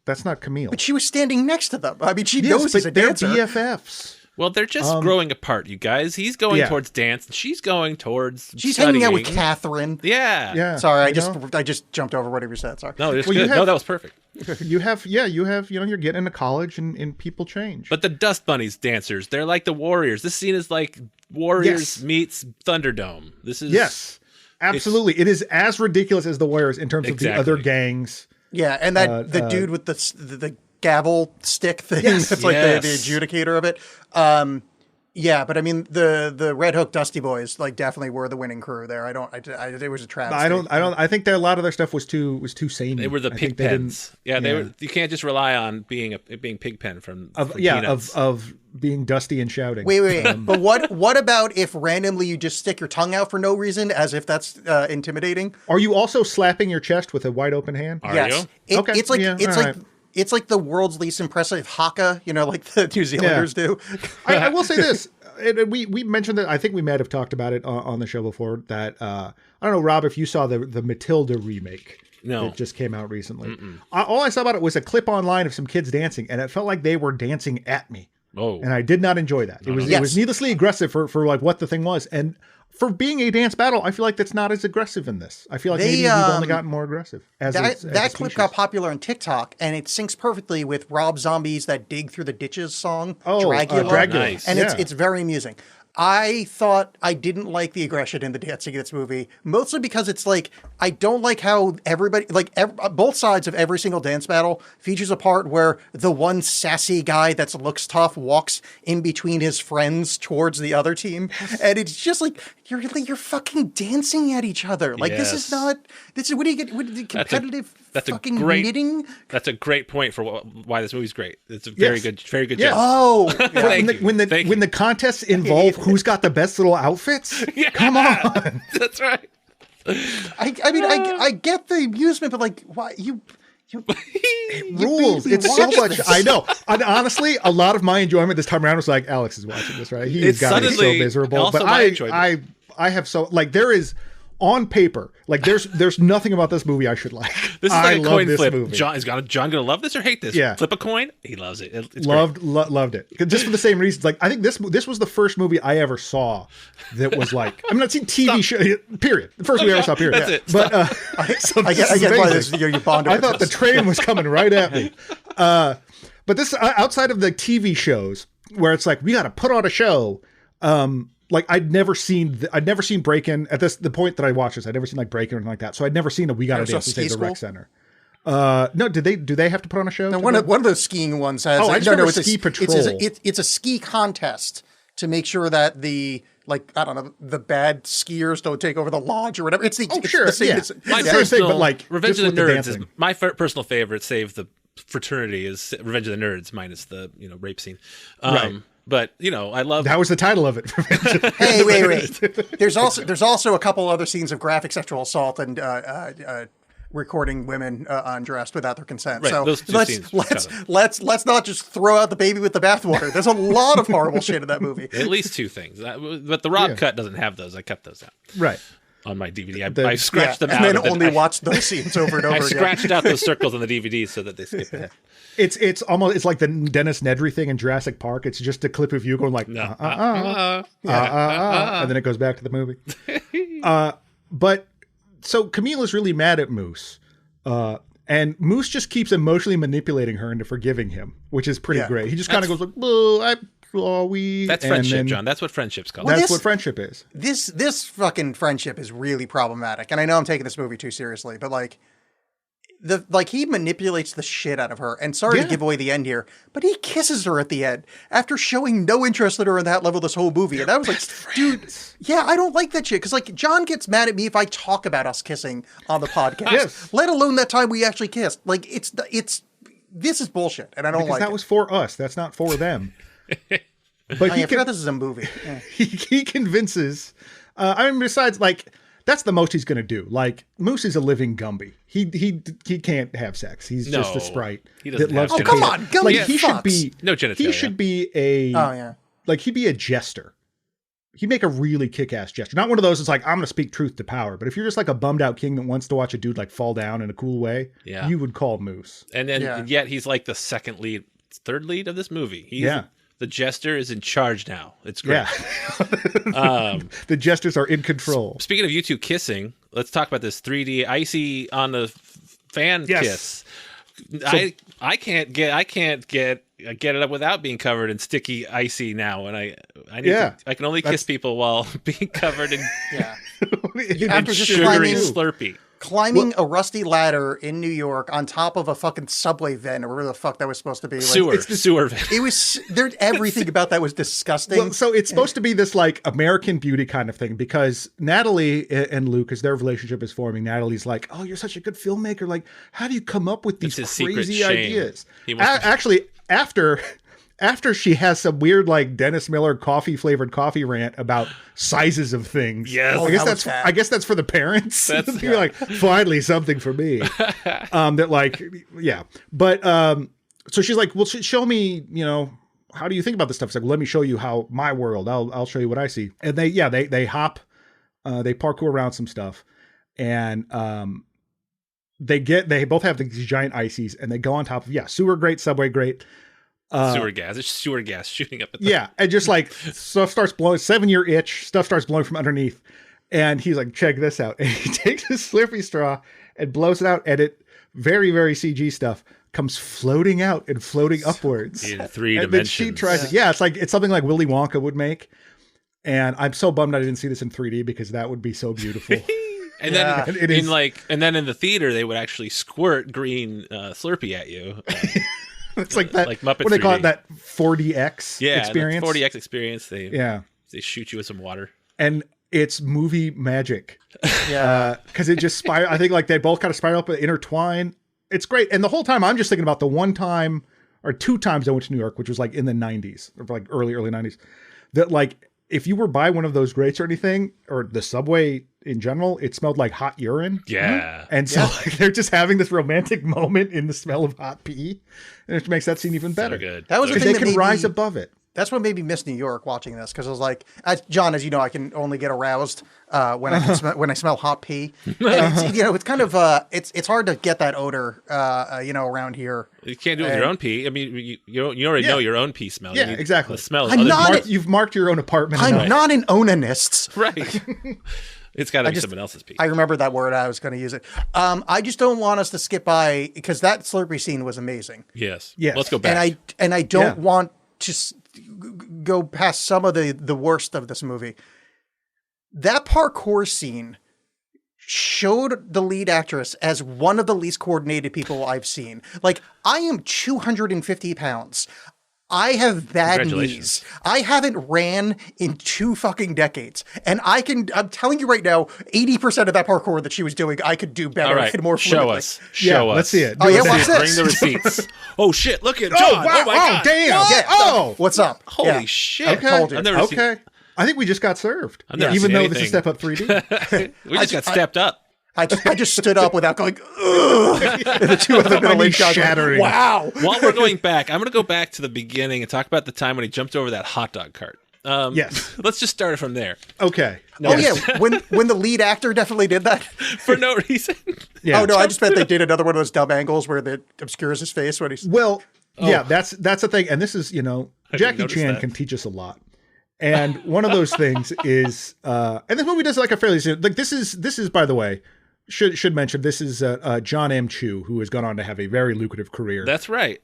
that's not Camille. But she was standing next to them. I mean, she knows he's a dancer. They're BFFs. Well, they're just growing apart, you guys. He's going towards dance, and she's going towards She's studying. hanging out with Catherine. Yeah. Sorry, I just jumped over whatever you said. Sorry. No, it's good. No, that was perfect. You have, you're getting into college and people change. But the Dust Bunnies dancers, they're like the Warriors. This scene is like Warriors meets Thunderdome. This is yes, absolutely. It is as ridiculous as the Warriors in terms of the other gangs. Yeah, and that the dude with the gavel stick thing. That's like the adjudicator of it. Yeah, but I mean the Red Hook Dusty Boys like definitely were the winning crew there. It was a travesty. I think that a lot of their stuff was too samey. They were the pig pens. They were. You can't just rely on being Pigpen from Peanuts. of being dusty and shouting. Wait. But what about if randomly you just stick your tongue out for no reason, as if that's intimidating? Are you also slapping your chest with a wide open hand? Yes. Okay. It's like the world's least impressive haka, like the New Zealanders do. I will say this. We mentioned that. I think we might have talked about it on the show before. That I don't know, Rob, if you saw the Matilda remake. No, that just came out recently. All I saw about it was a clip online of some kids dancing, and it felt like they were dancing at me. Oh, and I did not enjoy that. It was needlessly aggressive for like what the thing was, and for being a dance battle, I feel like that's not as aggressive in this. I feel like maybe we've only gotten more aggressive. That clip got popular on TikTok, and it syncs perfectly with Rob Zombie's "That Dig Through the Ditches" song, Dragula. Nice. And it's very amusing. I thought I didn't like the aggression in the dancing in this movie, mostly because it's like, I don't like how everybody, both sides of every single dance battle features a part where the one sassy guy that looks tough walks in between his friends towards the other team. And it's just like, you're fucking dancing at each other. Like, this is what do you get? Competitive fucking knitting? That's a great point for why this movie's great. It's a very good job. Oh, when the contests involve who's got the best little outfits? Come on. That's right. I mean, I get the amusement, but like, why you rules. It's so much. I know. And honestly, a lot of my enjoyment this time around was like, Alex is watching this, right? He's got to be so miserable. But I have so like there is on paper, like there's nothing about this movie I should like. This is like a coin flip. Movie. John gonna love this or hate this? Yeah. Flip a coin. He loves it. It's loved it. Just for the same reasons. Like I think this was the first movie I ever saw that was like, I'm not seeing TV show. Period. The first movie I ever saw. Period. That's it. But I get why this you bond. I thought the train was coming right at me. But this outside of the TV shows where it's like we got to put on a show. Like I'd never seen Break-In at the point that I watched this. I'd never seen like Break-In or anything like that. So I'd never seen a We Gotta Dance to Save the Rec Center. No, do they have to put on a show? No, one of the skiing ones has. Oh, I just remember Ski Patrol. It's a ski contest to make sure that the the bad skiers don't take over the lodge or whatever. It's the same. My personal, but like Revenge of the Nerds is my personal favorite. Save the Fraternity is Revenge of the Nerds minus the rape scene. Right. But I love that was the title of it. Hey, wait. There's also a couple other scenes of graphic sexual assault and recording women undressed without their consent. Right, so let's not just throw out the baby with the bathwater. There's a lot of horrible shit in that movie. At least 2 things, but the Rob cut doesn't have those. I kept those out. Right. On my DVD, I scratched them out, and then only watched those scenes over and over. I scratched out those circles on the DVD so that they skip ahead. It's almost like the Dennis Nedry thing in Jurassic Park. It's just a clip of you going like, and then it goes back to the movie. But so Camila's really mad at Moose. And Moose just keeps emotionally manipulating her into forgiving him, which is pretty great. He just kind of goes like, "Well, That's friendship, John. That's what friendship's called. That's what friendship is. This fucking friendship is really problematic. And I know I'm taking this movie too seriously, but like he manipulates the shit out of her. And sorry to give away the end here, but he kisses her at the end after showing no interest in her in that level this whole movie. And I was like, dude, yeah, I don't like that shit. Because like John gets mad at me if I talk about us kissing on the podcast, let alone that time we actually kissed. Like this is bullshit, and I don't like it. That was for us. That's not for them. But I forgot this is a movie. Yeah. He convinces. I mean, besides, like, that's the most he's going to do. Like, Moose is a living Gumby. He can't have sex. He's just a sprite that loves to. Oh, come on, Gumby. Like, he should be no genitalia. He should be a like he'd be a jester. He'd make a really kick-ass jester. Not one of those that's like, I'm going to speak truth to power. But if you're just like a bummed out king that wants to watch a dude like fall down in a cool way, you would call Moose. And then yet he's like the third lead of this movie. The jester is in charge now. It's great. Yeah. The jesters are in control. Speaking of you two kissing, let's talk about this 3D icy on the fan kiss. So, I can't get it up without being covered in sticky icy now, and I can only kiss people while being covered in after just sugary Slurpee. Climbing a rusty ladder in New York on top of a fucking subway vent or whatever the fuck that was supposed to be. Like, sewer vent. It was everything about that was disgusting. Well, so it's supposed to be this like American Beauty kind of thing because Natalie and Luke, as their relationship is forming, Natalie's like, "Oh, you're such a good filmmaker. Like, how do you come up with these crazy ideas?" Actually, after she has some weird like Dennis Miller flavored coffee rant about sizes of things. Yes. I guess that's for the parents. You're like, finally something for me. But so she's like, well, show me, how do you think about this stuff? It's like, well, let me show you how my world, I'll show you what I see. And they hop, they parkour around some stuff, and they both have these giant ices, and they go on top of sewer grate, subway grate. Sewer gas. It's sewer gas shooting up at them. Yeah, and just like stuff starts blowing, 7-year itch, stuff starts blowing from underneath. And he's like, check this out. And he takes his Slurpee straw and blows it out, and it, very, very CG stuff, comes floating out and floating upwards. In 3 and dimensions. Then she tries it. Yeah, it's something like Willy Wonka would make. And I'm so bummed I didn't see this in 3D because that would be so beautiful. And then in the theater, they would actually squirt green Slurpee at you. It's like that. Like Muppet. What do they call it? That 4DX experience. 4DX experience. They shoot you with some water, and it's movie magic. Yeah, because it just I think like they both kind of spiral up and intertwine. It's great, and the whole time I'm just thinking about the one time or 2 times I went to New York, which was like in the 90s or like early 90s. That like if you were by one of those grates or anything, or the subway in general, it smelled like hot urine. Yeah. And so like, they're just having this romantic moment in the smell of hot pee. And it makes that scene even better. So good. That was the thing they can rise above it. That's what made me miss New York watching this, because I was like, John, as you know, I can only get aroused when I smell hot pee. And it's kind of it's hard to get that odor around here. You can't do it with your own pee. I mean, you already know your own pee smell. Yeah, exactly. The smell. You've marked your own apartment. I'm not an onanist. Right. It's got to be someone else's pee. I remember that word. I was going to use it. I just don't want us to skip by, because that Slurpee scene was amazing. Yes. Yes. Let's go back. And I don't want to go past some of the worst of this movie. That parkour scene showed the lead actress as one of the least coordinated people I've seen. Like, I am 250 pounds. I have bad knees. I haven't ran in 2 fucking decades. And I'm telling you right now, 80% of that parkour that she was doing, I could do better and more fluidly. Show us. Show us. Let's see it. Oh, yeah, watch this. Bring the receipts. Oh, shit. Look at John. Oh, wow. Oh, my God. Damn. What? Yeah. What's up? Holy shit. I told you. I've never seen I think we just got served. Even though this is Step Up 3D. We just got stepped up. I just stood up without going, ugh. And the 2 other middle-aged guys shattering. Like, wow. While we're going back, I'm going to go back to the beginning and talk about the time when he jumped over that hot dog cart. Yes. Let's just start it from there. Okay. Oh, yeah. When the lead actor definitely did that. For no reason. Yeah. Oh, no, I just bet they did another one of those dumb angles where it obscures his face when he's... Well, yeah, that's the thing. And this is, Jackie Chan can teach us a lot. And one of those things is, and this movie does like a fairly, like this is, by the way, should mention this is John M. Chu, who has gone on to have a very lucrative career. That's right.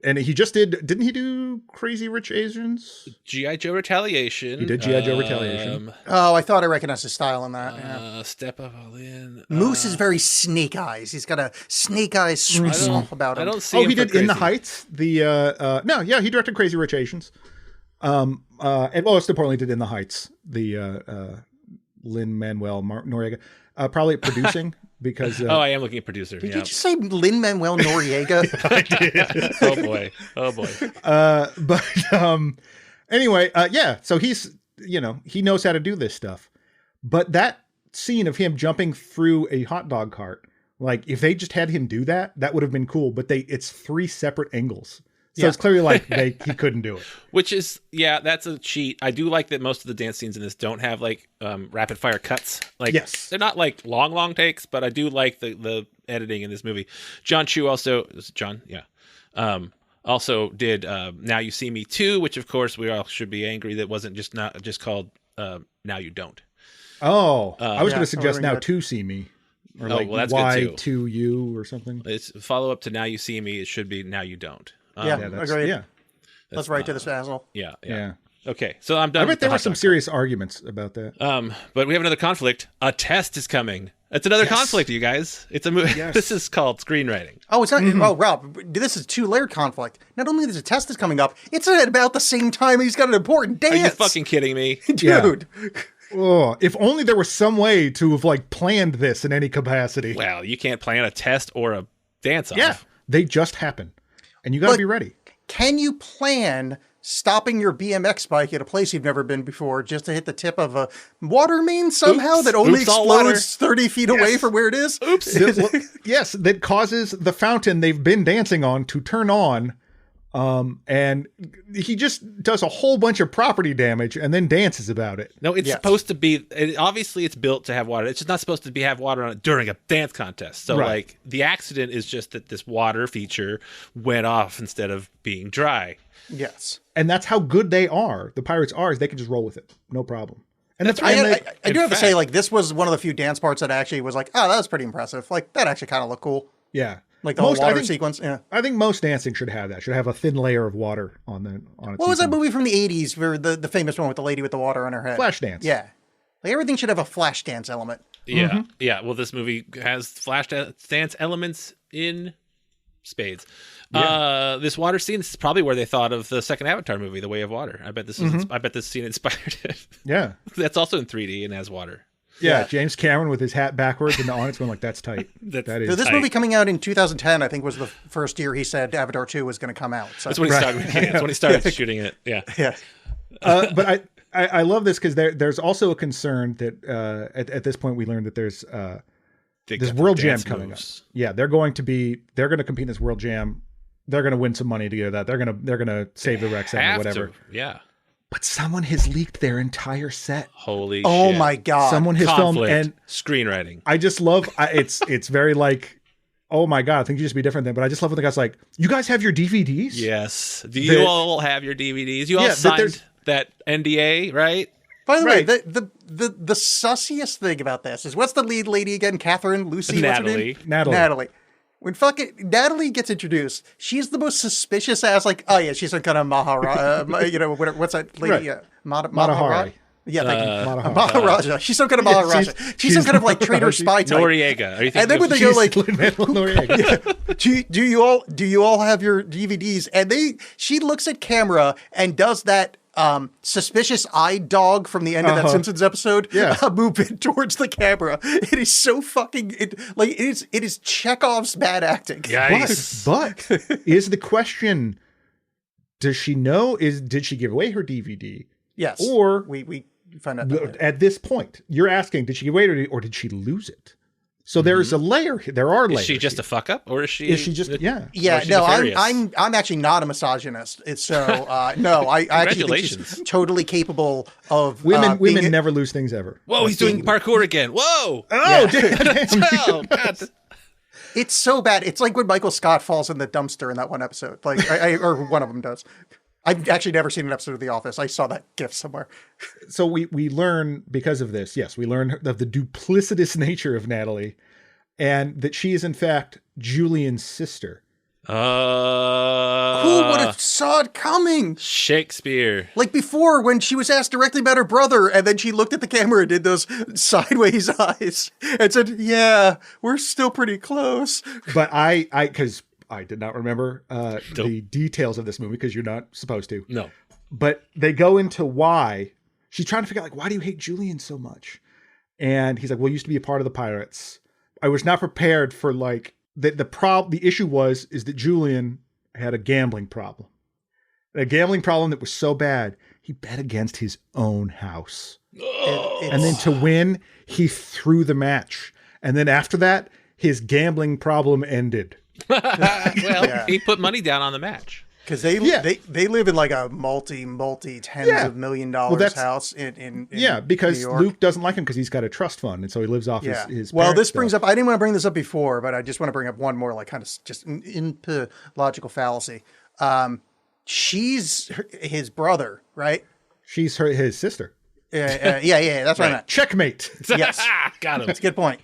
And he just didn't he do Crazy Rich Asians? G.I. Joe Retaliation. He did G.I. Joe Retaliation. Oh, I thought I recognized his style in that. Yeah. Step Up All In. Moose is very Snake Eyes. He's got a Snake Eyes smell about him. I don't see him he did Crazy. In the Heights. He directed Crazy Rich Asians. And most importantly, did In the Heights. The Lin-Manuel Noriega, probably producing. Because I am looking at producer. Did you just say Lin-Manuel Noriega? I did. Oh boy. But anyway, so he's, he knows how to do this stuff. But that scene of him jumping through a hot dog cart, like if they just had him do that, that would have been cool. But it's 3 separate angles. So it's clearly like he couldn't do it. Which is, that's a cheat. I do like that most of the dance scenes in this don't have like rapid fire cuts. Like, yes. They're not like long takes, but I do like the editing in this movie. John Chu also, also did Now You See Me Too, which of course we all should be angry that wasn't just called Now You Don't. Oh, I was going to suggest Now To See Me. Or that's Why good too. To You or something. It's follow up to Now You See Me. It should be Now You Don't. Agreed. Yeah. Let's write to this asshole. Yeah. Okay, so I'm done. I bet there were some serious arguments about that. But we have another conflict. A test is coming. It's another conflict, you guys. It's a movie. Yes. This is called screenwriting. Oh, it's not. Oh, Rob, this is 2-layered conflict. Not only is a test is coming up, it's at about the same time he's got an important dance. Are you fucking kidding me, dude? Yeah. Oh, if only there was some way to have planned this in any capacity. Well, you can't plan a test or a dance off. Yeah, they just happen, and you got to be ready. Can you plan stopping your BMX bike at a place you've never been before just to hit the tip of a water main somehow that only explodes 30 feet away from where it is? Oops. Yes, that causes the fountain they've been dancing on to turn on. And he just does a whole bunch of property damage and then dances about it. No, it's supposed to be, obviously it's built to have water. It's just not supposed to have water on it during a dance contest. So like the accident is just that this water feature went off instead of being dry. Yes. And that's how good they are. The Pirates are, is they can just roll with it. No problem. And that's I do have to say, like, this was one of the few dance parts that actually was like, oh, that was pretty impressive. Like, that actually kind of looked cool. Yeah. Like the whole water sequence. Yeah. I think most dancing should have that. Should have a thin layer of water on it. What was that movie from the 80s where the famous one with the lady with the water on her head? Flashdance. Yeah. Like everything should have a flash dance element. Yeah. Mm-hmm. Yeah. Well, this movie has flash dance elements in spades. Yeah. This water scene, this is probably where they thought of the second Avatar movie, The Way of Water. I bet this scene inspired it. Yeah. That's also in 3D and has water. Yeah, James Cameron with his hat backwards and the onyx going like, that's tight. That is so this tight. movie coming out in 2010, I think, was the first year he said Avatar 2 was going to come out. So. That's when he started. That's when he started shooting it. Yeah. Yeah. But I love this because there's also a concern that at this point we learned that there's this World Jam coming up. Yeah, they're going to compete in this World Jam. They're going to win some money to get that. They're going to save the rec center or whatever. Yeah. But someone has leaked their entire set. Holy shit. Oh my God. Someone has filmed and screenwriting. I just love it's very like, oh my God, I think you just be different then. But I just love when the guy's like, you guys have your DVDs? Yes. Do you all have your DVDs? You all signed that NDA, right? By the way, the sussiest thing about this is what's the lead lady again? Catherine? Lucy? Natalie. What's her name? Natalie. When fucking Natalie gets introduced, she's the most suspicious ass. Like, oh yeah, she's some kind of Maharaja. What's that lady? Right. Maharaja. Yeah, thank you. Maharaja. She's some kind of Maharaja. She's some kind of like traitor spy type. Noriega. Are you thinking and then when they go like, Noriega. do you all have your DVDs? And she looks at camera and does that suspicious eye dog from the end of that Simpsons episode, moving towards the camera. It is so fucking it is Chekhov's bad acting. Yes. But is the question, does she know? Did she give away her DVD? Yes. Or we find out at this point, you're asking, did she give away or did she lose it? So there's a layer. There are layers. Is she just a fuck up, or is she? Is she just yeah? No, I'm actually not a misogynist. It's so no. I actually think she's totally capable of women never lose things ever. Whoa, he's doing parkour again. Whoa! Oh, damn. Oh, God. It's so bad. It's like when Michael Scott falls in the dumpster in that one episode. Like, or one of them does. I've actually never seen an episode of The Office. I saw that GIF somewhere. So we learn because of this. Yes, we learn of the duplicitous nature of Natalie, and that she is in fact Julian's sister. Who would have saw it coming? Shakespeare. Like before, when she was asked directly about her brother, and then she looked at the camera and did those sideways eyes and said, "Yeah, we're still pretty close." But because I did not remember the details of this movie, because you're not supposed to. No. But they go into why she's trying to figure out, like, why do you hate Julian so much? And he's like, well, he used to be a part of the Pirates. I was not prepared for like the issue is that Julian had a gambling problem. A gambling problem that was so bad, he bet against his own house. And then to win, he threw the match. And then after that, his gambling problem ended. He put money down on the match. Because they live in like a multi tens of $1 million house in because New York. Luke doesn't like him because he's got a trust fund, and so he lives off his well, this stuff. brings up, I didn't want to bring this up before, but I just want to bring up one more, like, kind of just into logical fallacy. She's his brother, right? She's his sister. Yeah, that's what I meant. Checkmate. Yes. Got him. That's a good point.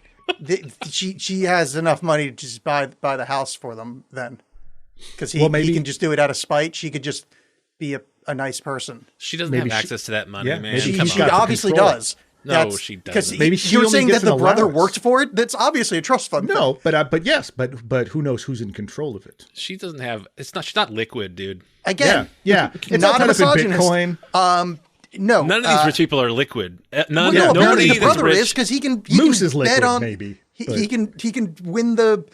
She has enough money to just buy the house for them then. Because he can just do it out of spite. She could just be a nice person. She doesn't have access to that money, man. She obviously does. No, she doesn't. Because maybe you're saying that the brother worked for it? That's obviously a trust fund. No, but yes, but who knows who's in control of it? She doesn't have. She's not liquid, dude. Again, it's not a misogynist. Bitcoin. No, none of these rich people are liquid. Nobody apparently the that's brother rich is, because he can Moose can is liquid, bet on, maybe. He can win the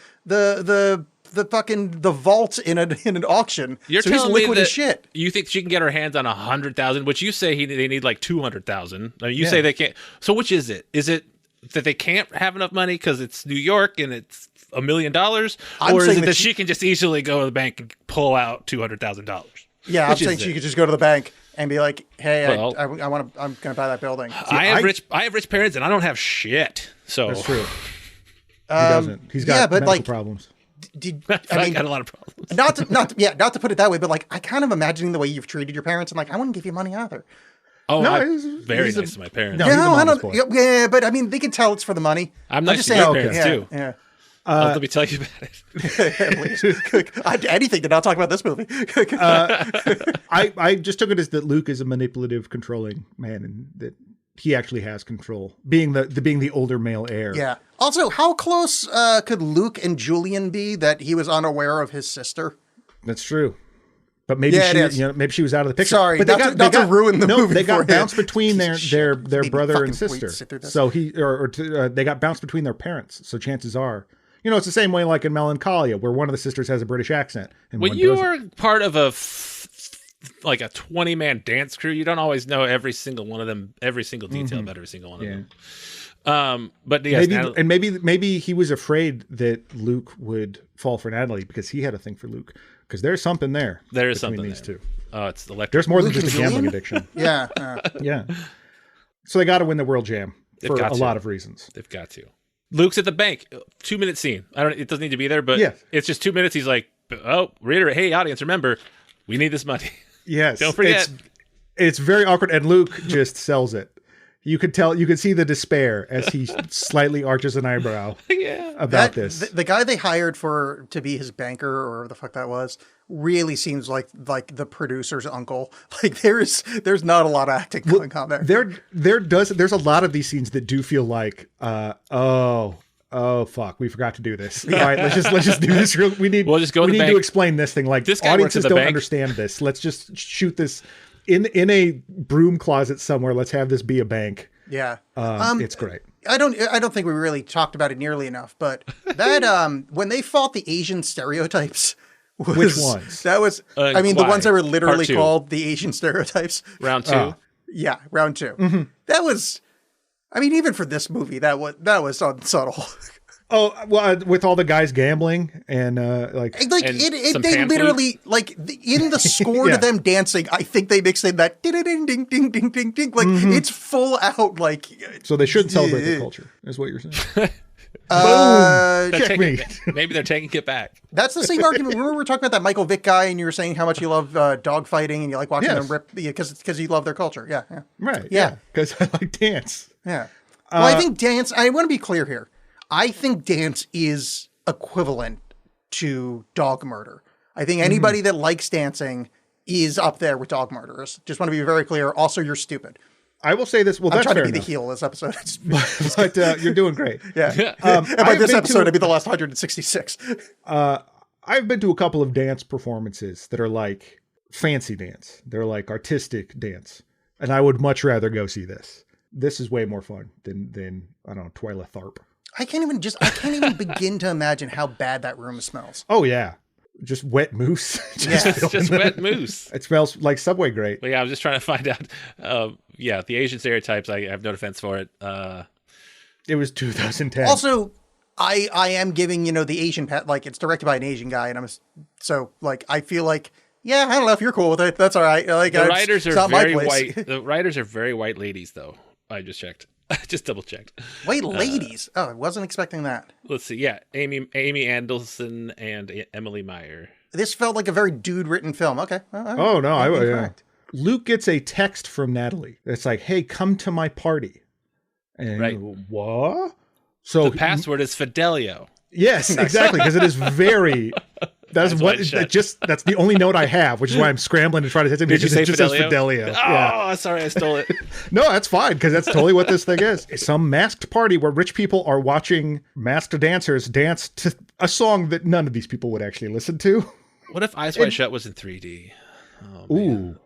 fucking the vault in an auction. You're so he's telling me liquid that as shit. You think she can get her hands on 100,000, which you say they need like 200,000. I mean, you say they can't. So which is it? Is it that they can't have enough money because it's New York and it's $1 million, or is it that she can just easily go to the bank and pull out $200,000? Yeah, I'm saying she could just go to the bank and be like, "Hey, I'm going to buy that building." I have rich parents and I don't have shit. So that's true. He doesn't. He's got medical problems. I got a lot of problems. Not to put it that way, but like I kind of imagining the way you've treated your parents, and like I wouldn't give you money either. Oh, no, very nice to my parents. No, I don't. Yeah, but I mean, they can tell it's for the money. I'm nice to my parents too. Yeah. Let me tell you about it. Anything to not talk about this movie. I just took it as that Luke is a manipulative, controlling man, and that he actually has control, being the older male heir. Yeah. Also, how close could Luke and Julian be that he was unaware of his sister? That's true. But maybe maybe she was out of the picture. Sorry, but not to ruin the movie. They got bounced between their brother and sister. So they got bounced between their parents. So chances are, it's the same way like in Melancholia, where one of the sisters has a British accent. And when you are part of a 20-man dance crew, you don't always know every single one of them, every single detail about every single one of them. But yes, maybe he was afraid that Luke would fall for Natalie because he had a thing for Luke. Because there's something there. There is something these there. two. Oh, it's electric. There's more than just a gambling addiction. Yeah. Yeah. So they got to win the World Jam for a lot of reasons. They've got to. Luke's at the bank. 2-minute scene. It doesn't need to be there, but it's just 2 minutes. He's like, reiterate, hey, audience, remember, we need this money. Yes. Don't forget. It's very awkward, and Luke just sells it. You could see the despair as he slightly arches an eyebrow about this. The guy they hired to be his banker, or whatever the fuck that was, really seems like the producer's uncle. Like there's not a lot of acting going on there. There's a lot of these scenes that do feel like, oh fuck, we forgot to do this. All right, let's just do this. We need to explain this thing. Like, this guy audiences don't understand this. Let's just shoot this in a broom closet somewhere. Let's have this be a bank. Yeah. It's great. I don't think we really talked about it nearly enough, but that when they fought the Asian stereotypes, which ones? That was the ones that were literally called the Asian stereotypes. Round 2. Yeah, round 2. Mm-hmm. That was, even for this movie, that was unsubtle. Oh, well, with all the guys gambling and they literally in the score to them dancing, I think they mixed in that ding ding ding ding ding ding ding. Like it's full out like. So they should celebrate their culture, is what you're saying. Boom! Maybe Checkmate. they're taking it back. That's the same argument. Remember we were talking about that Michael Vick guy, and you were saying how much you love dog fighting and you like watching them rip because you love their culture. Yeah, yeah. Right. Yeah. Because I like dance. Yeah. Well, I think dance. I want to be clear here. I think dance is equivalent to dog murder. I think anybody that likes dancing is up there with dog murderers. Just want to be very clear. Also, you're stupid. I of say this. Well, I'm that's trying fair to be enough. the heel of this episode. But you're doing great. Yeah. And by this episode, I'd be the last 166. I've been to a couple of dance performances that are like fancy dance. They're like artistic dance. And I would much rather go see this. This is way more fun than I don't know, Twyla Tharp. I can't even begin to imagine how bad that room smells. Oh, yeah. Just wet moose. Just wet moose. It smells like Subway grate. But yeah, I was just trying to find out. The Asian stereotypes. I have no defense for it. It was 2010. Also, I am giving the Asian like it's directed by an Asian guy, and I feel like I don't know if you're cool with it. That's all right. Like the writers are very white. The writers are very white ladies, though. I just checked. Just double checked. White ladies. I wasn't expecting that. Let's see. Yeah, Amy Anderson and Emily Meyer. This felt like a very dude-written film. Okay. Oh no, Luke gets a text from Natalie. It's like, "Hey, come to my party." And right. What? So the password is Fidelio. Yes, exactly, because it is very. That's the only note I have, which is why I'm scrambling to try to hit it. Did you say it just Fidelio? says Fidelio. Oh, yeah. Sorry, I stole it. No, that's fine, because that's totally what this thing is. It's some masked party where rich people are watching masked dancers dance to a song that none of these people would actually listen to. What if Eyes Wide Shut was in 3D? Oh, ooh.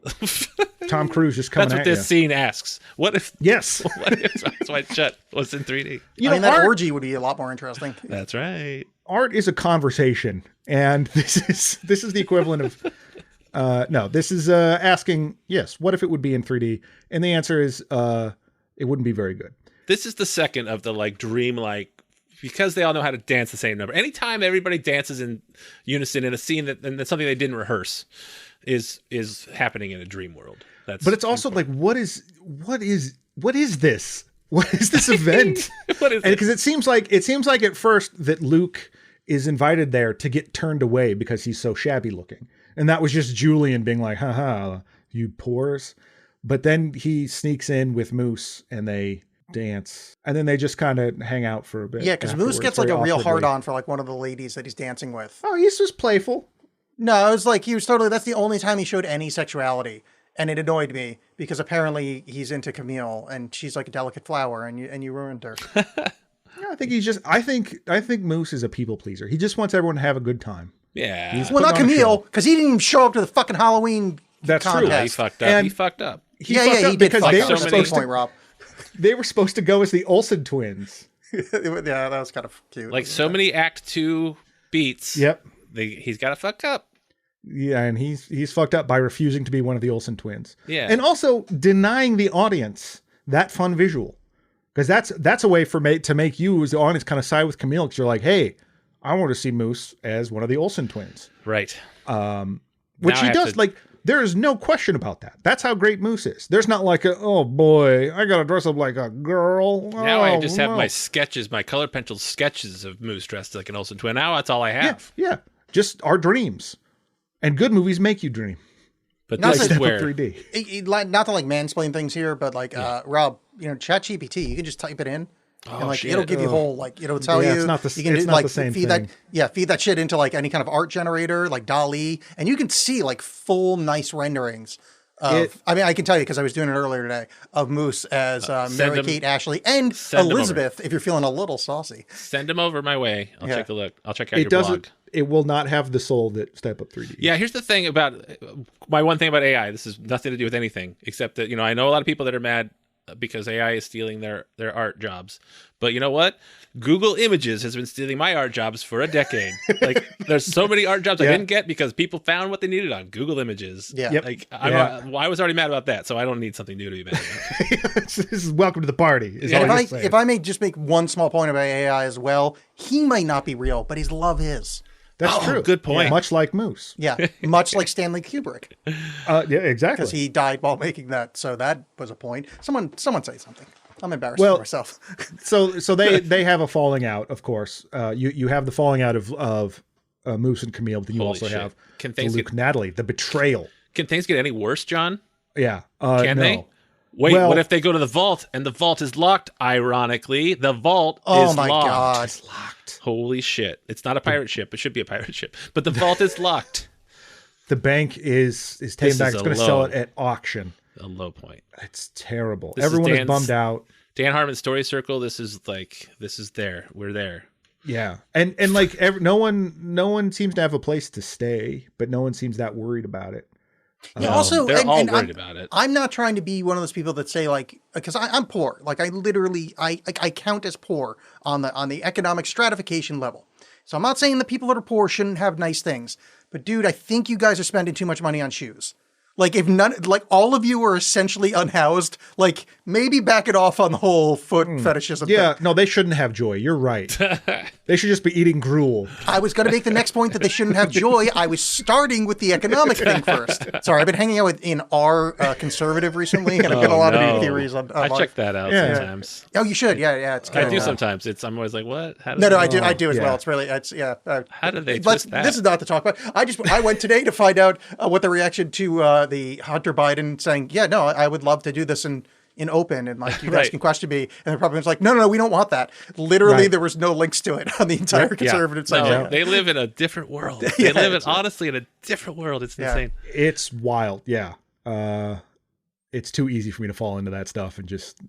Tom Cruise just coming at you. That's what this scene asks. What if Yes. What if Eyes Wide Shut was in 3D? That orgy would be a lot more interesting. That's right. Art is a conversation, and this is the equivalent of this is asking, yes, what if it would be in 3D? And the answer is it wouldn't be very good. This is the second of the dream-like, because they all know how to dance the same number. Anytime everybody dances in unison in a scene and that's something they didn't rehearse is happening in a dream world. But it's also like, what is this? What is this event? What is it? Because it seems like at first that Luke is invited there to get turned away because he's so shabby looking. And that was just Julian being like, haha, you pores. But then he sneaks in with Moose and they dance. And then they just kind of hang out for a bit. Yeah, because Moose gets like a real hard on for like one of the ladies that he's dancing with. Oh, he's just playful. No, it was like that's the only time he showed any sexuality. And it annoyed me because apparently he's into Camille and she's like a delicate flower and you ruined her. I think Moose is a people pleaser. He just wants everyone to have a good time. Yeah. Well, not Camille, because he didn't even show up to the fucking Halloween That's contest. true. Yeah, he fucked up. And he fucked up. He did because fuck they up. were That's a supposed good point, to. Rob. They were supposed to go as the Olsen twins. Yeah, that was kind of cute. Like so many Act 2 beats. Yep. He's got to fuck up. Yeah, and he's fucked up by refusing to be one of the Olsen twins. Yeah. And also denying the audience that fun visual. Because that's a way to make you as the audience kind of side with Camille, because you're like, hey, I want to see Moose as one of the Olsen twins. Right. Which he does. Like, there is no question about that. That's how great Moose is. There's not like oh boy, I got to dress up like a girl. Now I just have my sketches, my color pencil sketches of Moose dressed like an Olsen twin. Now that's all I have. Yeah. Just our dreams. And good movies make you dream. But Not this to- is where 3D. Not to like mansplain things here, but like Rob, ChatGPT, you can just type it in. And like shit. it'll give you whole it'll tell Yeah, you. it's not the- you can it's do, not like the same feed thing. feed that shit into like any kind of art generator, like DALL-E, and you can see like full nice renderings. I can tell you because I was doing it earlier today of Moose as Mary Kate Ashley and Elizabeth. If you're feeling a little saucy, send them over my way. I'll take a look. I'll check out It your doesn't. blog. It will not have the soul that Step Up 3D. Yeah, here's the thing about my one thing about AI. This has nothing to do with anything except that I know a lot of people that are mad because AI is stealing their art jobs. But you know what? Google Images has been stealing my art jobs for a decade. Like, there's so many art jobs I didn't get because people found what they needed on Google Images. Yeah. Yep. Like, I was already mad about that, so I don't need something new to be mad about. This is welcome to the party. Is Yeah. all And I'm if saying. I may just make one small point about AI as well, he might not be real, but his love is. That's true. good point. Much like Moose. Yeah, much like Stanley Kubrick, Yeah, exactly. because he died while making that. So that was a point. Someone say something. I'm embarrassed for myself. so they have a falling out, of course. You have the falling out of Moose and Camille, but then you also have Luke Natalie, the betrayal. Can things get any worse, John? Yeah. Can they? Wait, what if they go to the vault and the vault is locked? Ironically, the vault is locked. Oh my God. It's locked. Holy shit. It's not a pirate ship. It should be a pirate ship. But the vault is locked. The bank is taken back. It's going to sell it at auction. A low point. It's terrible. Everyone is bummed out. Dan Harmon's story circle. This is there. We're there. Yeah. And like no one seems to have a place to stay, but no one seems that worried about it. Yeah, also, they're all worried about it. I'm not trying to be one of those people that say like, because I'm poor. Like I literally, I count as poor on the economic stratification level. So I'm not saying the people that are poor shouldn't have nice things, but dude, I think you guys are spending too much money on shoes. Like if all of you are essentially unhoused, like maybe back it off on the whole foot fetishism. Yeah, thing. no, they shouldn't have joy. You're right. They should just be eating gruel. I was going to make the next point that they shouldn't have joy. I was starting with the economic thing first. Sorry, I've been hanging out in our conservative recently, and I've got a lot of new theories on. I check that out sometimes. Oh, you should. Yeah. It's I do sometimes. I'm always like, what? No, I do as well. It's really, how did they twist that? This is not to talk about. I went today to find out what the reaction to the Hunter Biden saying, yeah, no, I would love to do this in open, and like you guys can question me, and the Republicans like, no, we don't want that. Literally, there was no links to it on the entire conservative side. No, they live in a different world. They live honestly in a different world. It's insane. It's wild. Yeah. It's too easy for me to fall into that stuff and just.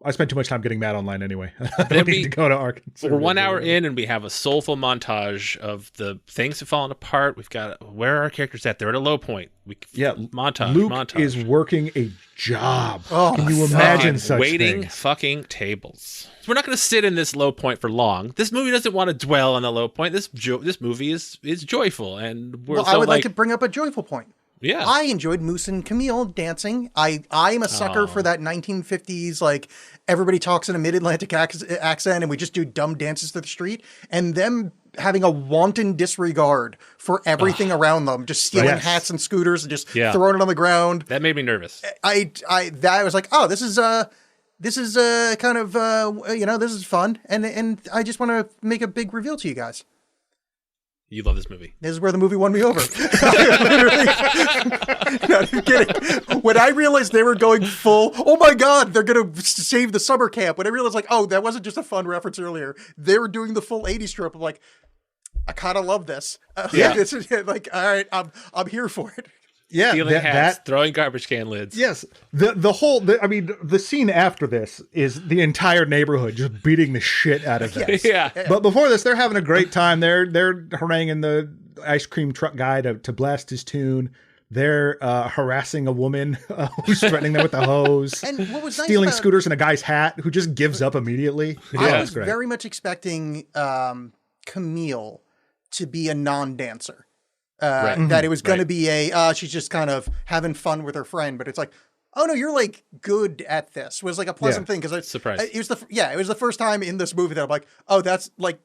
I spend too much time getting mad online anyway. I don't need to go to Arkansas. We're 1 hour in, and we have a soulful montage of the things have fallen apart. We've got where are our characters at? They're at a low point. Montage. Luke is working a job. Oh, can you imagine such waiting things? Fucking tables. So we're not going to sit in this low point for long. This movie doesn't want to dwell on the low point. This movie is joyful, and I would like to bring up a joyful point. Yeah, I enjoyed Moose and Camille dancing. I'm a sucker for that 1950s, like everybody talks in a mid-Atlantic accent and we just do dumb dances to the street, and them having a wanton disregard for everything around them, just stealing hats and scooters and just throwing it on the ground. That made me nervous. I was like, oh, this is kind of this is fun, and I just want to make a big reveal to you guys. You love this movie. This is where the movie won me over. Not even kidding. When I realized they were going full, oh my God, they're going to save the summer camp. When I realized, like, oh, that wasn't just a fun reference earlier. They were doing the full 80s trope. I'm like, I kind of love this. This is like, all right, I'm here for it. Yeah, stealing hats, throwing garbage can lids. Yes, the scene after this is the entire neighborhood just beating the shit out of them. Yeah. But before this, they're having a great time. They're haranguing the ice cream truck guy to blast his tune. They're harassing a woman who's threatening them with a hose. And what was stealing scooters in a guy's hat who just gives up immediately. I was very much expecting Camille to be a non-dancer. That it was going to be she's just kind of having fun with her friend, but it's like, oh no, you're like good at this. Was like a pleasant thing because it was the first time in this movie that I'm like, oh, that's like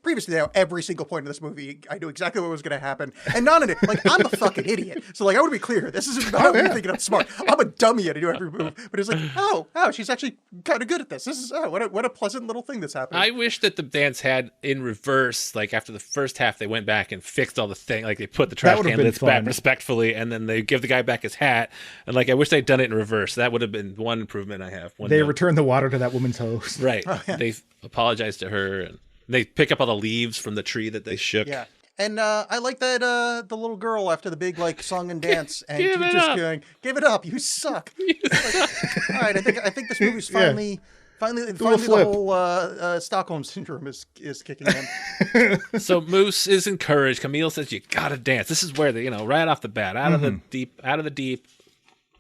previously now every single point in this movie I knew exactly what was going to happen, and not in it like I'm a fucking idiot. So like I want to be clear, this isn't about me thinking I'm smart. I'm a dummy at every move, but it's like oh she's actually kind of good at this. This is what a pleasant little thing that's happening. I wish that the dance had in reverse, like after the first half they went back and fixed all the thing, like they put the trash can lids back respectfully, and then they give the guy back his hat, and like I wish they'd done it in reverse. That would have been one improvement I have. They returned the water to that woman's hose. Right. They apologized to her and they pick up all the leaves from the tree that they shook. Yeah. And I like that the little girl after the big like song and dance and she's just going, give it up, you suck. Like, all right, I think this movie's finally the whole Stockholm syndrome is kicking in. So Moose is encouraged. Camille says you gotta dance. This is where right off the bat, out of the deep.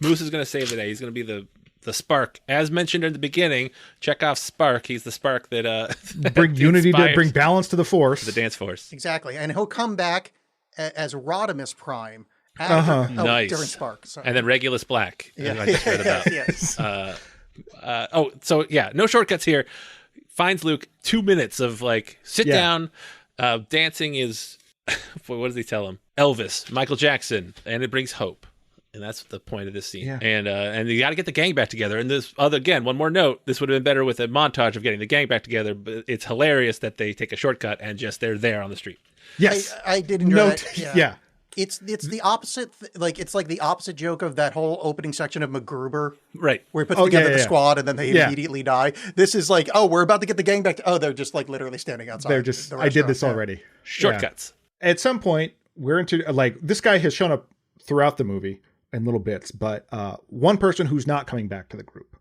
Moose is gonna save the day. He's gonna be the spark, as mentioned in the beginning. Chekhov's spark. He's the spark that bring unity, to bring balance to the force, the dance force. Exactly, and he'll come back as Rodimus Prime after, nice during Spark, sorry. And then Regulus Black. Yeah, I just read about. Yes. No shortcuts here. Finds Luke 2 minutes of like sit down. Dancing is what does he tell him? Elvis, Michael Jackson, and it brings hope. And that's the point of this scene. Yeah. And you got to get the gang back together. And this again, one more note, this would have been better with a montage of getting the gang back together, but it's hilarious that they take a shortcut and just they're there on the street. Yes. I did enjoy that. Yeah. It's the opposite, it's like the opposite joke of that whole opening section of MacGruber. Right. Where he puts together the squad and then they immediately die. This is like, oh, we're about to get the gang back. They're just like literally standing outside. They're just, I did this already. Shortcuts. Yeah. At some point, we're into, like, this guy has shown up throughout the movie in little bits, but one person who's not coming back to the group,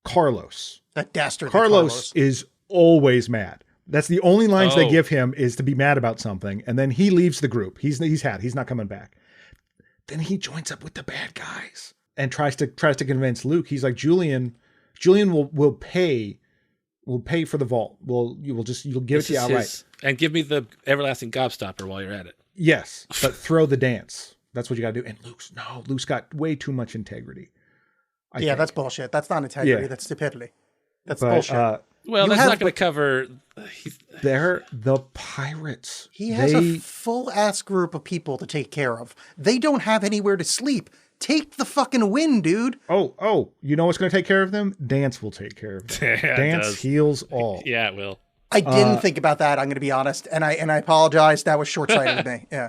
Carlos. That dastardly Carlos is always mad. That's the only lines they give him, is to be mad about something, and then he leaves the group. He's not coming back. Then he joins up with the bad guys and tries to convince Luke. He's like, Julian will pay for the vault. You'll give it to you outright. And give me the everlasting gobstopper while you're at it. Yes, but throw the dance. That's what you got to do. And Luke's got way too much integrity. I think. That's bullshit. That's not integrity. That's stupidity. That's bullshit. Well, that's not going to cover. They're the pirates. He has a full ass group of people to take care of. They don't have anywhere to sleep. Take the fucking win, dude. Oh, you know what's going to take care of them? Dance will take care of them. Dance heals all. Yeah, it will. I didn't think about that. I'm going to be honest, and I apologize. That was short-sighted of me. Yeah.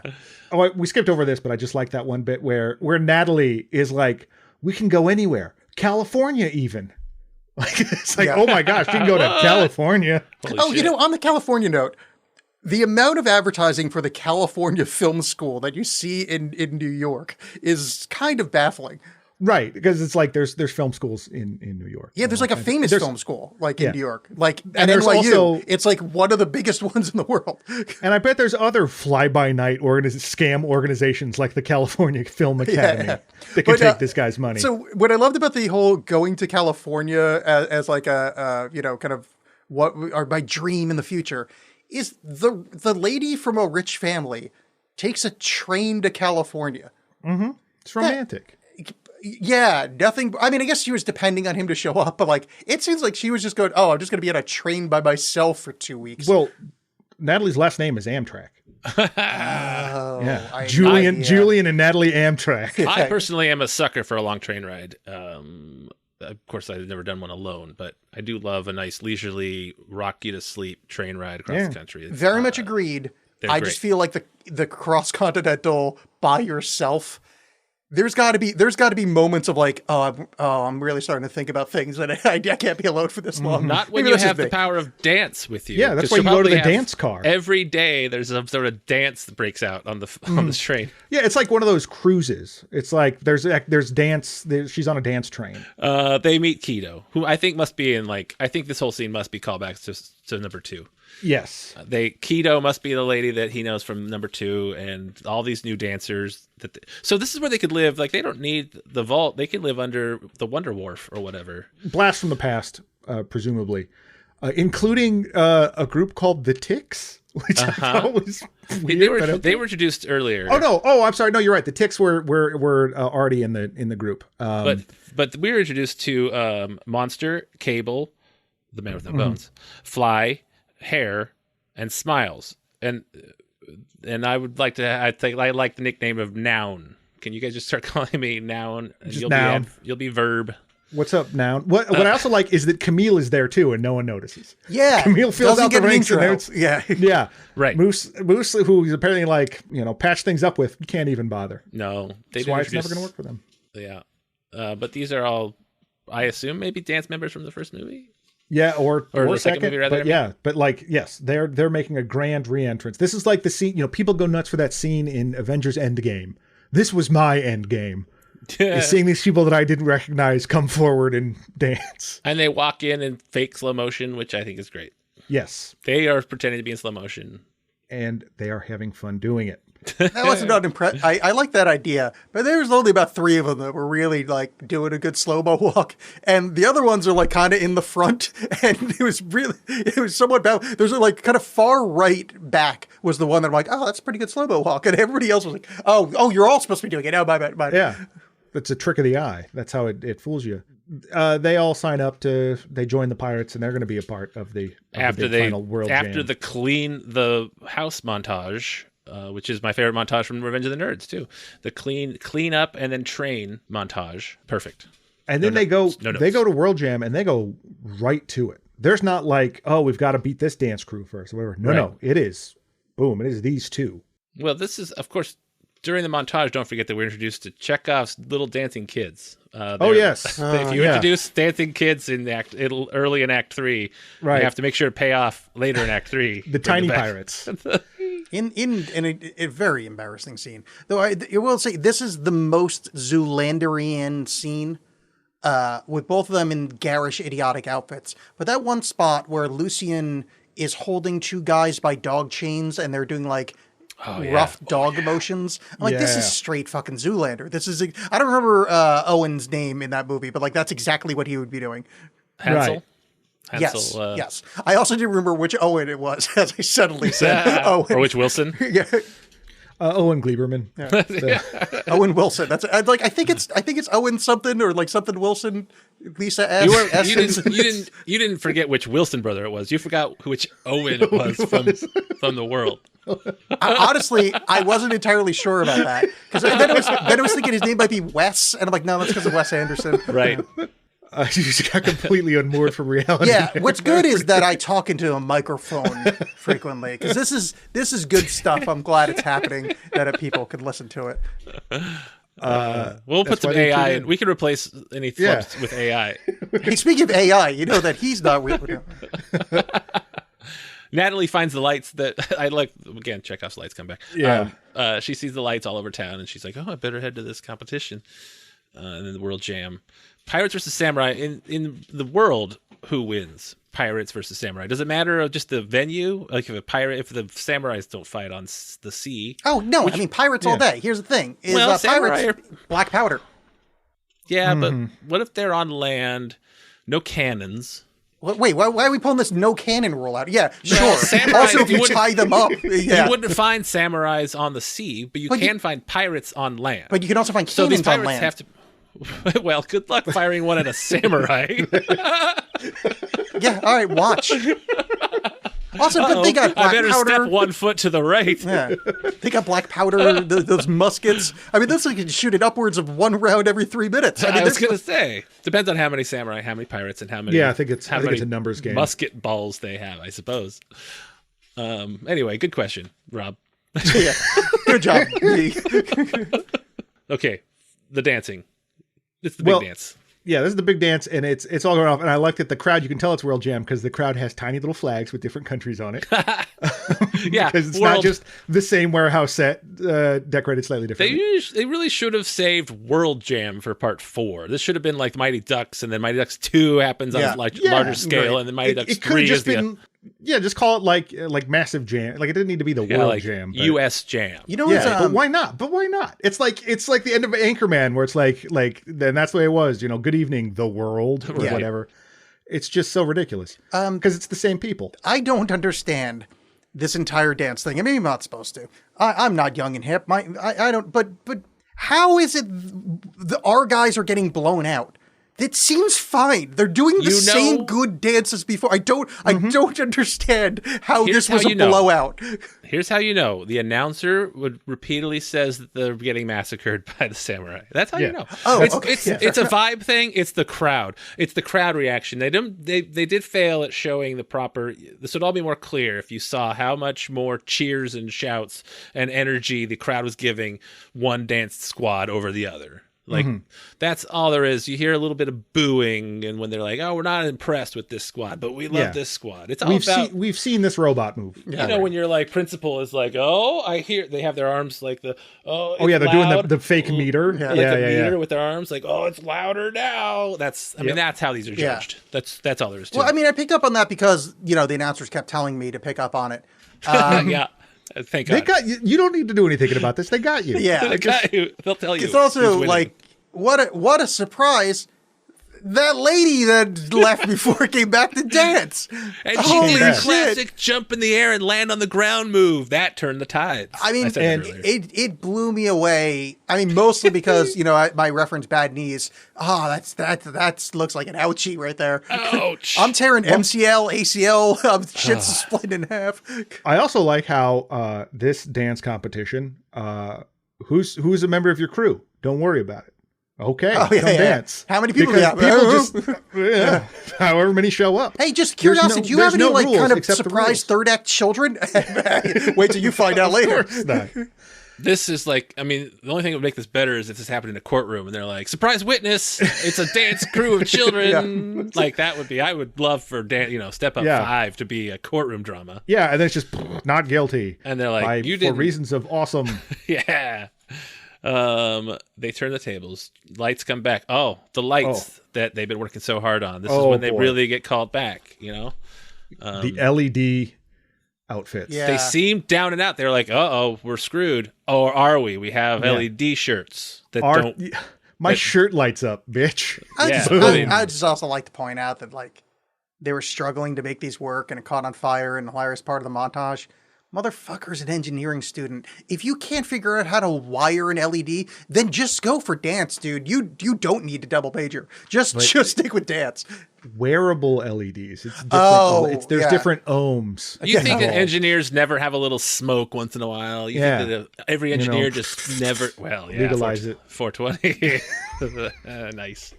Oh, we skipped over this, but I just like that one bit where Natalie is like, "We can go anywhere, California, even." Like, it's like, oh my gosh, you can go to California. Holy shit. On the California note, the amount of advertising for the California Film School that you see in New York is kind of baffling. Right, because it's like there's film schools in New York. Yeah, there's like a famous film school in New York. Like at there's NYU, also, it's like one of the biggest ones in the world. And I bet there's other fly-by-night scam organizations like the California Film Academy that can take this guy's money. So what I loved about the whole going to California as like a kind of what are my dream in the future is the lady from a rich family takes a train to California. Mm-hmm. It's romantic. Yeah, nothing. I mean, I guess she was depending on him to show up, but like, it seems like she was just going, I'm just going to be on a train by myself for 2 weeks. Well, Natalie's last name is Amtrak. Yeah. Julian and Natalie Amtrak. I personally am a sucker for a long train ride. Of course, I've never done one alone, but I do love a nice leisurely, rock you to sleep train ride across the country. It's, very much agreed. I just feel like the cross-continental by yourself, there's got to be moments of like, I'm really starting to think about things that I can't be alone for this long. Not when you have the power of dance with you. Yeah, that's why you go to the dance car. Every day there's some sort of dance that breaks out on this train. Yeah, it's like one of those cruises. It's like there's dance. She's on a dance train. They meet Keto, who I think must be I think this whole scene must be callbacks to number 2. Yes. Keto must be the lady that he knows from number 2, and all these new dancers. So this is where they could live. Like, they don't need the vault. They can live under the Wonder Wharf or whatever. Blast from the past, presumably, including a group called the Ticks, which I thought was weird. They were introduced earlier. Oh no! Oh, I'm sorry. No, you're right. The Ticks were already in the group. But we were introduced to Monster, Cable, the man with no bones, Fly, Hair, and Smiles, and I would like to. I like the nickname of Noun. Can you guys just start calling me Noun? Just Noun. You'll be Verb. What's up, Noun? What I also like is that Camille is there too, and no one notices. Yeah, Camille fills out the ranks. Yeah, right. Moose, who is apparently patch things up with, you can't even bother. No, that's why it's never going to work for them. Yeah, but these are all, I assume, maybe dance members from the first movie. Yeah, or the second movie, rather. But yes, they're making a grand re-entrance. This is like the scene. People go nuts for that scene in Avengers Endgame. This was my Endgame. Is seeing these people that I didn't recognize come forward and dance. And they walk in fake slow motion, which I think is great. Yes, they are pretending to be in slow motion, and they are having fun doing it. That wasn't not impressed. I like that idea, but there's only about 3 of them that were really like doing a good slow-mo walk, and the other ones are like kind of in the front, and it was somewhat bad. There's like kind of far right back was the one that I'm like, oh, that's a pretty good slow-mo walk, and everybody else was like, oh, you're all supposed to be doing it. Oh, my bad. Yeah, that's a trick of the eye. That's how it fools you. They all sign up they join the pirates, and they're going to be a part of the final world jam. After the clean the house montage. which is my favorite montage from Revenge of the Nerds too. The clean up and then train montage, perfect. And then they go to World Jam and they go right to it. There's not like, oh, we've got to beat this dance crew first or whatever. No, it is boom. It is these two. Well, this is, of course, during the montage, don't forget that we're introduced to Chekhov's little dancing kids. Yes. If you introduce dancing kids early in Act 3, you have to make sure to pay off later in Act 3. The tiny pirates. in a very embarrassing scene. Though I will say, this is the most Zoolanderian scene, with both of them in garish, idiotic outfits. But that one spot where Lucien is holding two guys by dog chains and they're doing like rough dog motions. I'm like, this is straight fucking Zoolander. This is, I don't remember Owen's name in that movie, but like that's exactly what he would be doing. Hansel? Right. Hansel, yes. I also didn't remember which Owen it was, as I suddenly said Owen. Or which Wilson? Yeah. Owen Gleiberman. Yeah. Owen Wilson. That's like I think it's Owen something or like something Wilson. Lisa S. You didn't forget which Wilson brother it was. You forgot which Owen it was from the world. Honestly, I wasn't entirely sure about that because then I was thinking his name might be Wes, and I'm like, no, that's because of Wes Anderson. Right. You just got completely unmoored from reality. Yeah, what's good is that I talk into a microphone frequently because this is good stuff. I'm glad it's happening that people could listen to it. We'll put some AI in. We can replace any flubs with AI. Hey, speaking of AI, you know that he's not real. Natalie finds the lights that I like. Again, Chekhov's lights come back. Yeah. She sees the lights all over town, and she's like, "Oh, I better head to this competition." And then the World Jam, Pirates versus Samurai. In the world, who wins? Pirates versus Samurai. Does it matter just the venue? Like if the samurais don't fight on the sea? Oh no! I mean, pirates all day. Here's the thing: pirates black powder. Yeah, but what if they're on land? No cannons. Wait, why are we pulling this no cannon rule out? Yeah, sure. Samurais, also, if you tie them up, you wouldn't find samurais on the sea, but you can find pirates on land. But you can also find cannons on land. Have to. Well, good luck firing one at a samurai. Yeah, all right, watch. Also, but they got black I better powder. step 1 foot to the right. Yeah, they got black powder. Those muskets. I mean, those can shoot it upwards of 1 round every 3 minutes. I was gonna say depends on how many samurai, how many pirates, and how many. Yeah, I think it's a numbers game. Musket balls they have, I suppose. Anyway, good question, Rob. Yeah, good job. Okay, the dancing. It's the big dance. Yeah, this is the big dance, and it's all going off. And I like that the crowd, you can tell it's World Jam because the crowd has tiny little flags with different countries on it. Yeah, because it's not just the same warehouse set decorated slightly differently. They really should have saved World Jam for part 4. This should have been like Mighty Ducks, and then Mighty Ducks 2 happens on a larger scale, and then Mighty Ducks 3 is the... Yeah, just call it like Massive Jam. Like it didn't need to be the World Jam. But, U.S. Jam. You know, but why not? It's like the end of Anchorman, where it's like then that's the way it was. You know, good evening, the world, or whatever. It's just so ridiculous because it's the same people. I don't understand this entire dance thing. I mean, I'm not supposed to. I'm not young and hip. I don't. But how is it our guys are getting blown out? It seems fine. They're doing the same good dances before. I don't understand how this was a blowout. Here's how you know. The announcer would repeatedly says that they're getting massacred by the samurai. That's how you know. Oh, it's a vibe thing. It's the crowd. It's the crowd reaction. They did fail at showing the proper. This would all be more clear if you saw how much more cheers and shouts and energy the crowd was giving one dance squad over the other. Like that's all there is. You hear a little bit of booing, and when they're like, "Oh, we're not impressed with this squad, but we love this squad." It's all we've seen this robot move. Yeah, when you're like, principal is like, "Oh, I hear." They have their arms like the they're doing the fake meter, meter with their arms, like, "Oh, it's louder now." That's I mean, that's how these are judged. That's all there is to it. Well, I mean, I picked up on that because the announcers kept telling me to pick up on it. Yeah. Thank God. They got you. You don't need to do anything about this. They got you. Yeah, they got you. They'll tell you. It's also like what a surprise. that lady that left before came back to dance. And she did a classic jump in the air and land on the ground move. That turned the tides. I mean, it blew me away. I mean, mostly because, my reference bad knees. Oh, that looks like an ouchie right there. Ouch. I'm tearing MCL, ACL, shit's split in half. I also like how this dance competition, who's a member of your crew? Don't worry about it. Okay, come dance. How many people do you have? People however many show up. Hey, just curiosity, do you have any kind of surprise third act children? Wait till you find out later. This is the only thing that would make this better is if this happened in a courtroom and they're like, surprise witness, it's a dance crew of children. Like that would be, I would love for Step Up 5 to be a courtroom drama. Yeah, and then it's just not guilty. And they're like, for reasons of awesome. Yeah. They turn the tables. Lights come back. Oh, the lights that they've been working so hard on. This is when they really get called back. The LED outfits. Yeah. They seem down and out. They're like, we're screwed. Or are we? We have LED shirts that my shirt lights up, bitch. I just also like to point out that they were struggling to make these work, and it caught on fire in the hilarious part of the montage. Motherfucker's an engineering student. If you can't figure out how to wire an LED, then just go for dance, dude. You don't need a double pager. Just stick with dance. Wearable LEDs. It's different. There's different ohms. You think that engineers never have a little smoke once in a while? You think that every engineer just never? Well, legalize it. 420. Nice.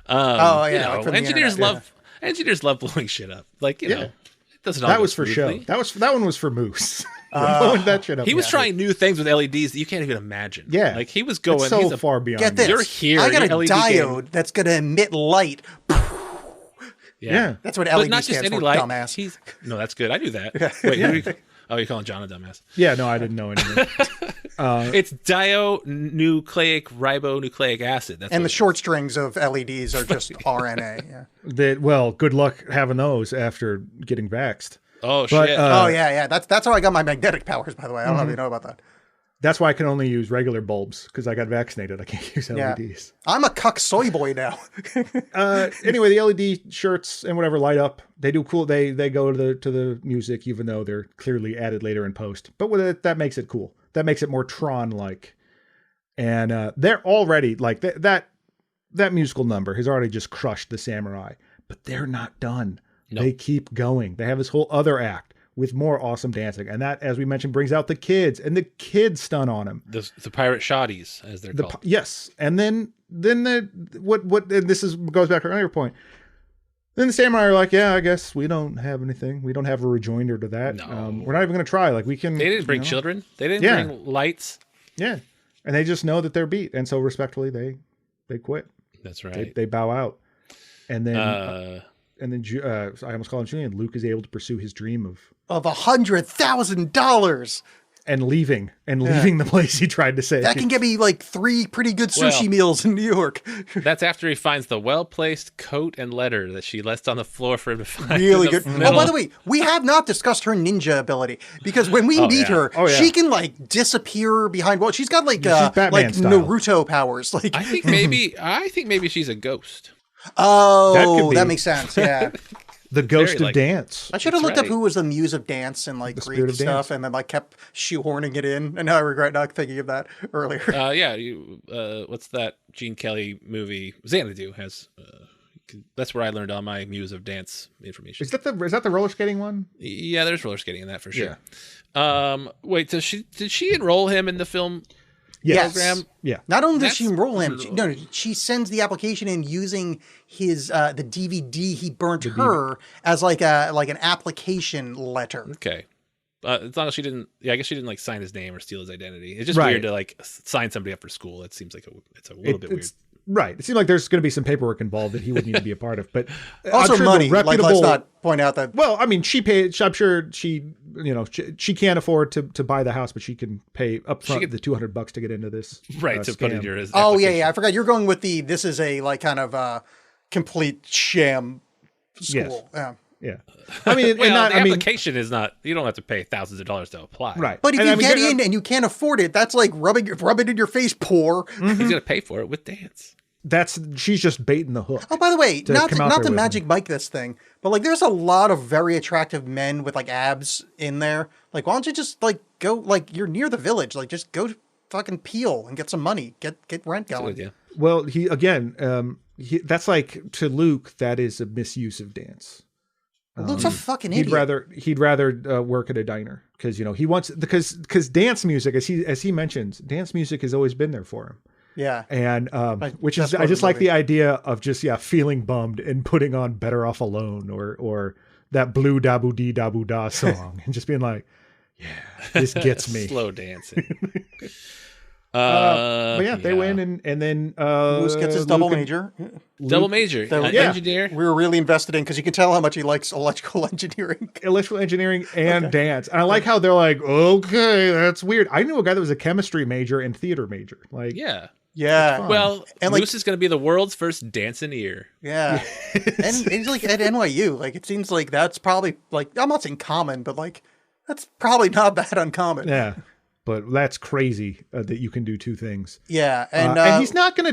Engineers love blowing shit up. That was for show. That one was for Moose. Blowing that shit up. He was trying new things with LEDs that you can't even imagine. Yeah, he was going so far beyond. Get this. You're here. I got a diode that's going to emit light. Yeah, that's what LED not stands just any for. light. Dumbass. No, that's good. I knew that. Wait, you're calling John a dumbass? Yeah, no, I didn't know anything. It's dinucleic ribonucleic acid. And the short strings of LEDs are just RNA. Yeah. Good luck having those after getting vaxxed. Oh, shit. Yeah. That's how I got my magnetic powers, by the way. I don't know if you know about that. That's why I can only use regular bulbs, because I got vaccinated. I can't use LEDs. Yeah. I'm a cuck soy boy now. Anyway, the LED shirts and whatever light up. They do cool. They go to the music, even though they're clearly added later in post. But with it, that makes it cool. That makes it more Tron-like. And they're already like that musical number has already just crushed the samurai. But they're not done. Nope. They keep going. They have this whole other act with more awesome dancing. And that, as we mentioned, brings out the kids. And the kids stun on them. The pirate shotties, as they're called. Yes. And then goes back to our earlier point. Then the samurai are like, I guess we don't have anything. We don't have a rejoinder to that. No. We're not even going to try. We can. They didn't bring children. They didn't bring lights. Yeah. And they just know that they're beat. And so respectfully, they quit. That's right. They bow out. And then... I almost call him Julian. Luke is able to pursue his dream of $100,000 and leaving the place he tried to save. That can get me 3 pretty good sushi meals in New York. That's after he finds the well-placed coat and letter that she left on the floor for him to find. Really good. Oh, by the way, we have not discussed her ninja ability, because when we meet her, she can disappear behind walls. She's got Naruto powers. I think maybe she's a ghost. Oh, that makes sense. Yeah. The ghost of dance. I should have looked up who was the muse of dance and Greek stuff, and then kept shoehorning it in. And now I regret not thinking of that earlier. What's that Gene Kelly movie? Xanadu has. That's where I learned all my muse of dance information. Is that the roller skating one? Yeah, there's roller skating in that for sure. Yeah. Wait, did she enroll him in the film? Yes. Program? Yeah. Not only does she enroll him, she sends the application in using his the DVD he burnt her as an application letter. Okay. As long as she didn't, I guess she didn't sign his name or steal his identity. It's just weird to sign somebody up for school. It seems like it's a little bit weird. Right. It seems like there's going to be some paperwork involved that he would need to be a part of, but also money. Let's not point out that. Well, I mean, she paid. I'm sure she can't afford to buy the house, but she can pay upfront the $200 to get into this. Right. To put in your. Oh yeah. I forgot. You're going with this is a kind of complete sham school. Yes. Yeah. I mean, the application is not. You don't have to pay thousands of dollars to apply. Right. But if you get in and you can't afford it, that's like rub it in your face, poor. He's gonna pay for it with dance. she's just baiting the hook. Oh, by the way, not to Magic Mike this thing, but like there's a lot of very attractive men with like abs in there. Like, why don't you just like go, like you're near the village, like just go fucking Peel and get some money, get rent going. Yeah. Well, that's like, to Luke, that is a misuse of dance. Luke's a fucking idiot. He'd rather work at a diner because he wants, because dance music, as he mentions, dance music has always been there for him. Yeah. And which is, I just like the idea of just feeling bummed and putting on Better Off Alone or that Blue Dabu Dee Dabu Da song and just being like, yeah, this gets me. Slow dancing. But yeah, they win, and then Moose gets his double major. Double major. Engineer. We were really invested in because you can tell how much he likes electrical engineering. Electrical engineering and dance. And I like how they're like, okay, that's weird. I knew a guy that was a chemistry major and theater major. Like, yeah. Well, and Moose is going to be the world's first danceneer. Yeah. And he's like at NYU. Like, it seems like that's probably, like, I'm not saying common, but like, that's probably not that uncommon. Yeah. But that's crazy that you can do two things. Yeah, and he's not gonna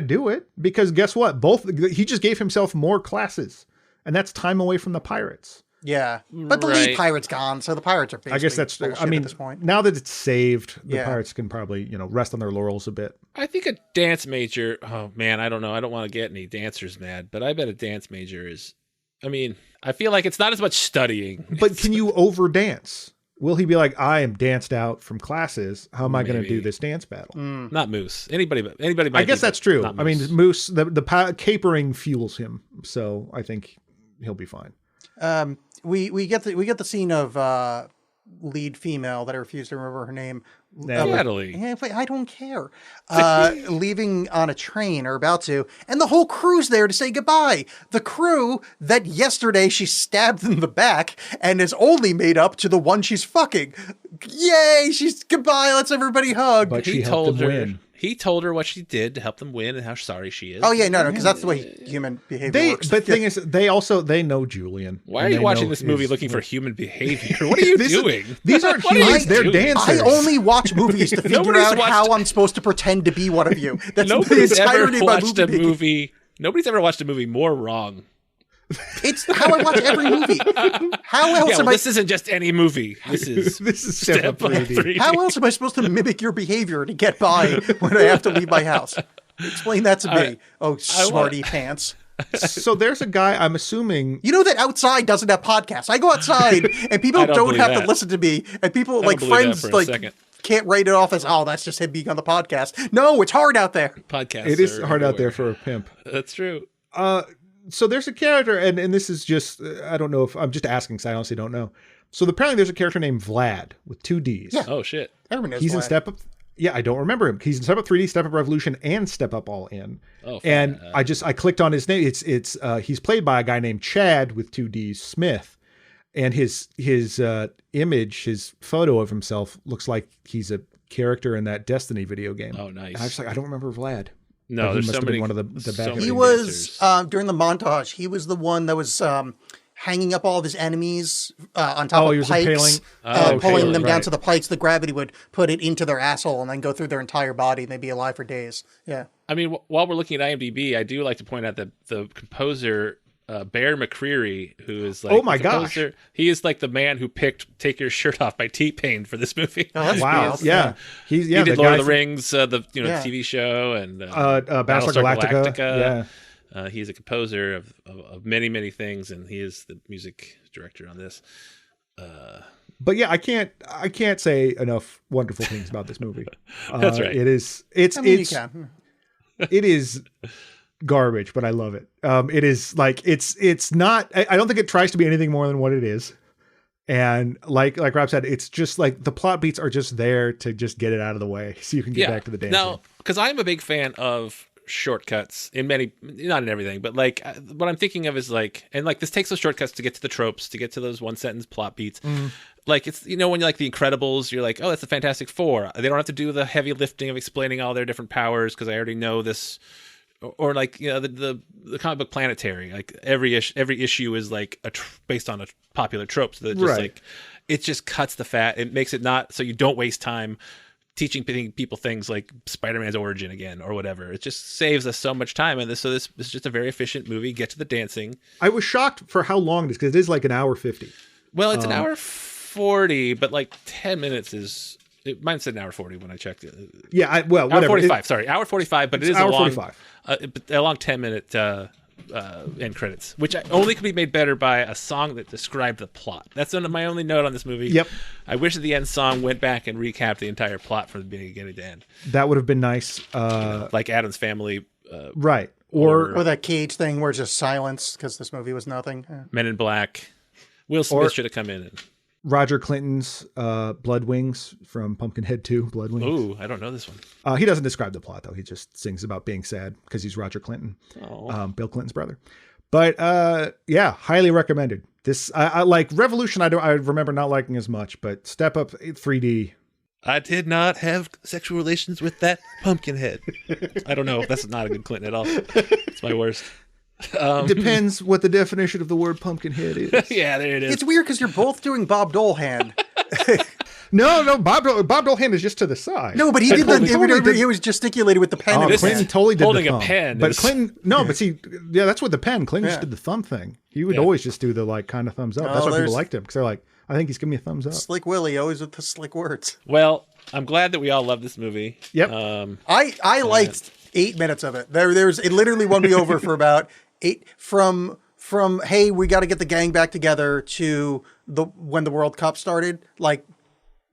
do it because guess what? He just gave himself more classes, and that's time away from the pirates. Yeah, but the lead pirate's gone, so the pirates are basically. I guess that's. I mean, at this point. Now that it's saved, the pirates can probably rest on their laurels a bit. I think a dance major. Oh man, I don't know. I don't want to get any dancers mad, but I bet a dance major is. I mean, I feel like it's not as much studying. But can you over dance? Will he be like, I am danced out from classes. How am I going to do this dance battle? Not Moose. Anybody. I guess that's true. I mean, Moose, the capering fuels him, so I think he'll be fine. We get the scene of lead female that I refuse to remember her name. Natalie. I don't care. Leaving on a train or about to, and the whole crew's there to say goodbye. The crew that yesterday she stabbed in the back and is only made up to the one she's fucking. Yay! She's goodbye. Let's everybody hug. But he helped them win. He told her what she did to help them win and how sorry she is. Oh yeah, no, because that's the way human behavior works. But the thing is, they know Julian. Why are you watching this movie looking for human behavior? What are you doing? These aren't humans; they're dancers. I only watch movies to figure out how I'm supposed to pretend to be one of you. That's nobody's the entirety ever watched of my movie. Nobody's ever watched a movie more wrong. It's how I watch every movie. How else am I? This isn't just any movie. This is Step Up 3D. How else am I supposed to mimic your behavior to get by when I have to leave my house? Explain that to me. Smarty pants. So there's a guy, I'm assuming. You know that outside doesn't have podcasts. I go outside and people don't have to listen to me. And people, like friends, like can't write it off as, oh, that's just him being on the podcast. No, it's hard out there. Podcasts. It is hard out there for a pimp. That's true. So there's a character, and this is just, I don't know if, I'm just asking because I honestly don't know. So apparently there's a character named Vlad with 2 Ds. Yeah. Oh, shit. Everyone knows He's Vlad. in Step Up. Yeah, I don't remember him. He's in Step Up 3D, Step Up Revolution, and Step Up All In. Oh, and I clicked on his name. It's he's played by a guy named Chad with 2 Ds, Smith. And his image, his photo of himself looks like he's a character in that Destiny video game. Oh, nice. And I was just like, I don't remember Vlad. No, there's so many. One of the bad he was during the montage. He was the one that was hanging up all of his enemies on top of pikes, pulling them down to the pikes. The gravity would put it into their asshole and then go through their entire body, and they'd be alive for days. Yeah. I mean, while we're looking at IMDb, I do like to point out that the composer Bear McCreary, who is like, oh my gosh, he is like the man who picked "Take Your Shirt Off" by T-Pain for this movie. Oh, that's wow! awesome. Yeah, he did Lord of the Rings, the TV show, and Battlestar Galactica. Yeah, he's a composer of many things, and he is the music director on this. But yeah, I can't say enough wonderful things about this movie. That's right. It is. You can. It is garbage, but I love it. It is like it's not. I don't think it tries to be anything more than what it is. And like Rob said, it's just like the plot beats are just there to just get it out of the way so you can get back to the dancing. Now, because I'm a big fan of shortcuts in many, not in everything, but like what I'm thinking of is like, and like this takes those shortcuts to get to the tropes, to get to those 1-sentence plot beats. Like it's, when you're like the Incredibles, you're like, oh, that's the Fantastic Four. They don't have to do the heavy lifting of explaining all their different powers because I already know this. Or like, the comic book Planetary, like every issue is like based on a popular trope. So that just like, it just cuts the fat. It makes it not so you don't waste time teaching people things like Spider-Man's origin again or whatever. It just saves us so much time. And this is just a very efficient movie. Get to the dancing. I was shocked for how long it is, because it is like an hour 50. Well, it's an hour 40, but like 10 minutes is. Mine said an hour 40 when I checked it. Yeah, whatever. Hour 45. Sorry, hour 45, but it is hour a long 45. A long 10-minute end credits, which only could be made better by a song that described the plot. That's my only note on this movie. Yep. I wish the end song went back and recapped the entire plot from the beginning to end. That would have been nice. Like Addams Family. Right. Or that Cage thing where it's just silence because this movie was nothing. Yeah. Men in Black. Will Smith should have come in. Roger Clinton's Blood Wings from Pumpkinhead 2, Blood Wings. Ooh, I don't know this one. He doesn't describe the plot, though. He just sings about being sad because he's Roger Clinton, Bill Clinton's brother. But yeah, highly recommended. This I like Revolution. I remember not liking as much, but Step Up 3D. I did not have sexual relations with that Pumpkinhead. I don't know. That's not a good Clinton at all. It's my worst. Depends what the definition of the word Pumpkinhead is. Yeah, there it is. It's weird because you're both doing Bob Dole hand. No, Bob Dolehan is just to the side. No, but he did he was gesticulating with the pen. Clinton totally did holding the thumb. a pen. But Clinton, but see, yeah, that's with the pen. Clinton just did the thumb thing. He would always just do the like kind of thumbs up. That's why people liked him, because they're like, I think he's giving me a thumbs up. Slick Willie, always with the slick words. Well, I'm glad that we all love this movie. Yep. I liked 8 minutes of it. It literally won me over for about 8 from hey, we got to get the gang back together to when the World Cup started. Like,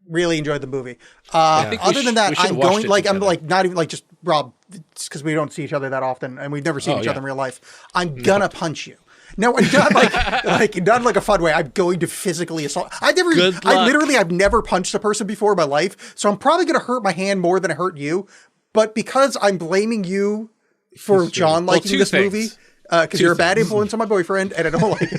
really enjoyed the movie. Other than that, I'm going like I'm like not even like just Rob, because we don't see each other that often and we've never seen each other in real life. I'm gonna punch you. No, not like not like a fun way. I'm going to physically assault. I've never punched a person before in my life, so I'm probably gonna hurt my hand more than I hurt you. But because I'm blaming you for John liking this movie, because you're a bad influence on my boyfriend, and I don't like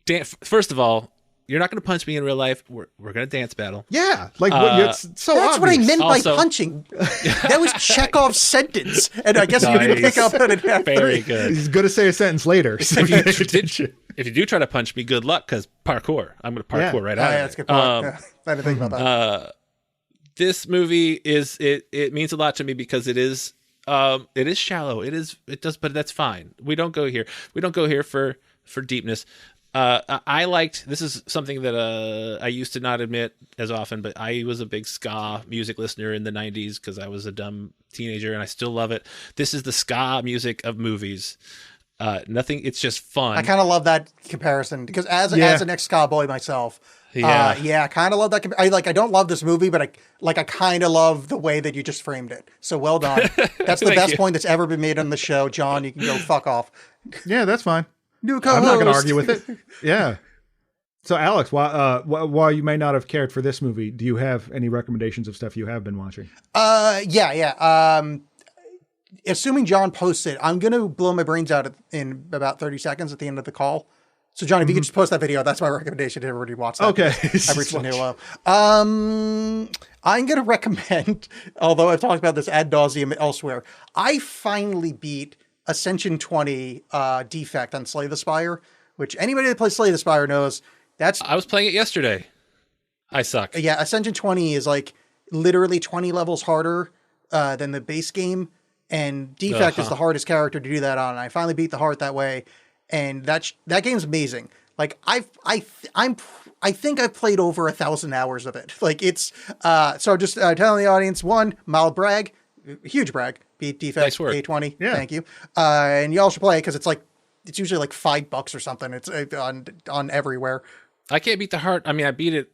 it. First of all, you're not going to punch me in real life. We're going to dance battle. Yeah, like it's so that's obvious. what I meant by punching. That was Chekhov's sentence, and I guess you didn't pick up on it. Very good. He's going to say a sentence later. So if you do try to punch me, good luck, because parkour. I'm going to parkour right out. Yeah, that's a good point. I didn't think about that. This movie it means a lot to me because it is shallow. But that's fine. We don't go here for deepness. This is something that I used to not admit as often, but I was a big ska music listener in the 90s because I was a dumb teenager, and I still love it. This is the ska music of movies. It's just fun. I kind of love that comparison because as an ex-ska boy myself, I kind of love that. I don't love this movie, but I kind of love the way that you just framed it. So well done. That's the best point that's ever been made on the show. John, you can go fuck off. Yeah, that's fine. New co-host. I'm not going to argue with it. Yeah. So Alex, while you may not have cared for this movie, do you have any recommendations of stuff you have been watching? Yeah. Assuming John posts it, I'm going to blow my brains out in about 30 seconds at the end of the call. So John, if you could just post that video, that's my recommendation to everybody watch that. Okay. I've reached a new low. I'm going to recommend, although I've talked about this ad nauseum elsewhere, I finally beat Ascension 20 Defect on Slay the Spire, which anybody that plays Slay the Spire knows I was playing it yesterday. I suck. Yeah, Ascension 20 is like literally 20 levels harder than the base game, and Defect is the hardest character to do that on. And I finally beat the heart that way, and that game's amazing. Like I think I've played over 1,000 hours of it. Like it's so just telling the audience, one, mild brag, huge brag. Beat Defect, nice work. A20. Yeah. Thank you. And y'all should play it because it's usually like $5 or something. It's on everywhere. I can't beat the heart. I mean, I beat it.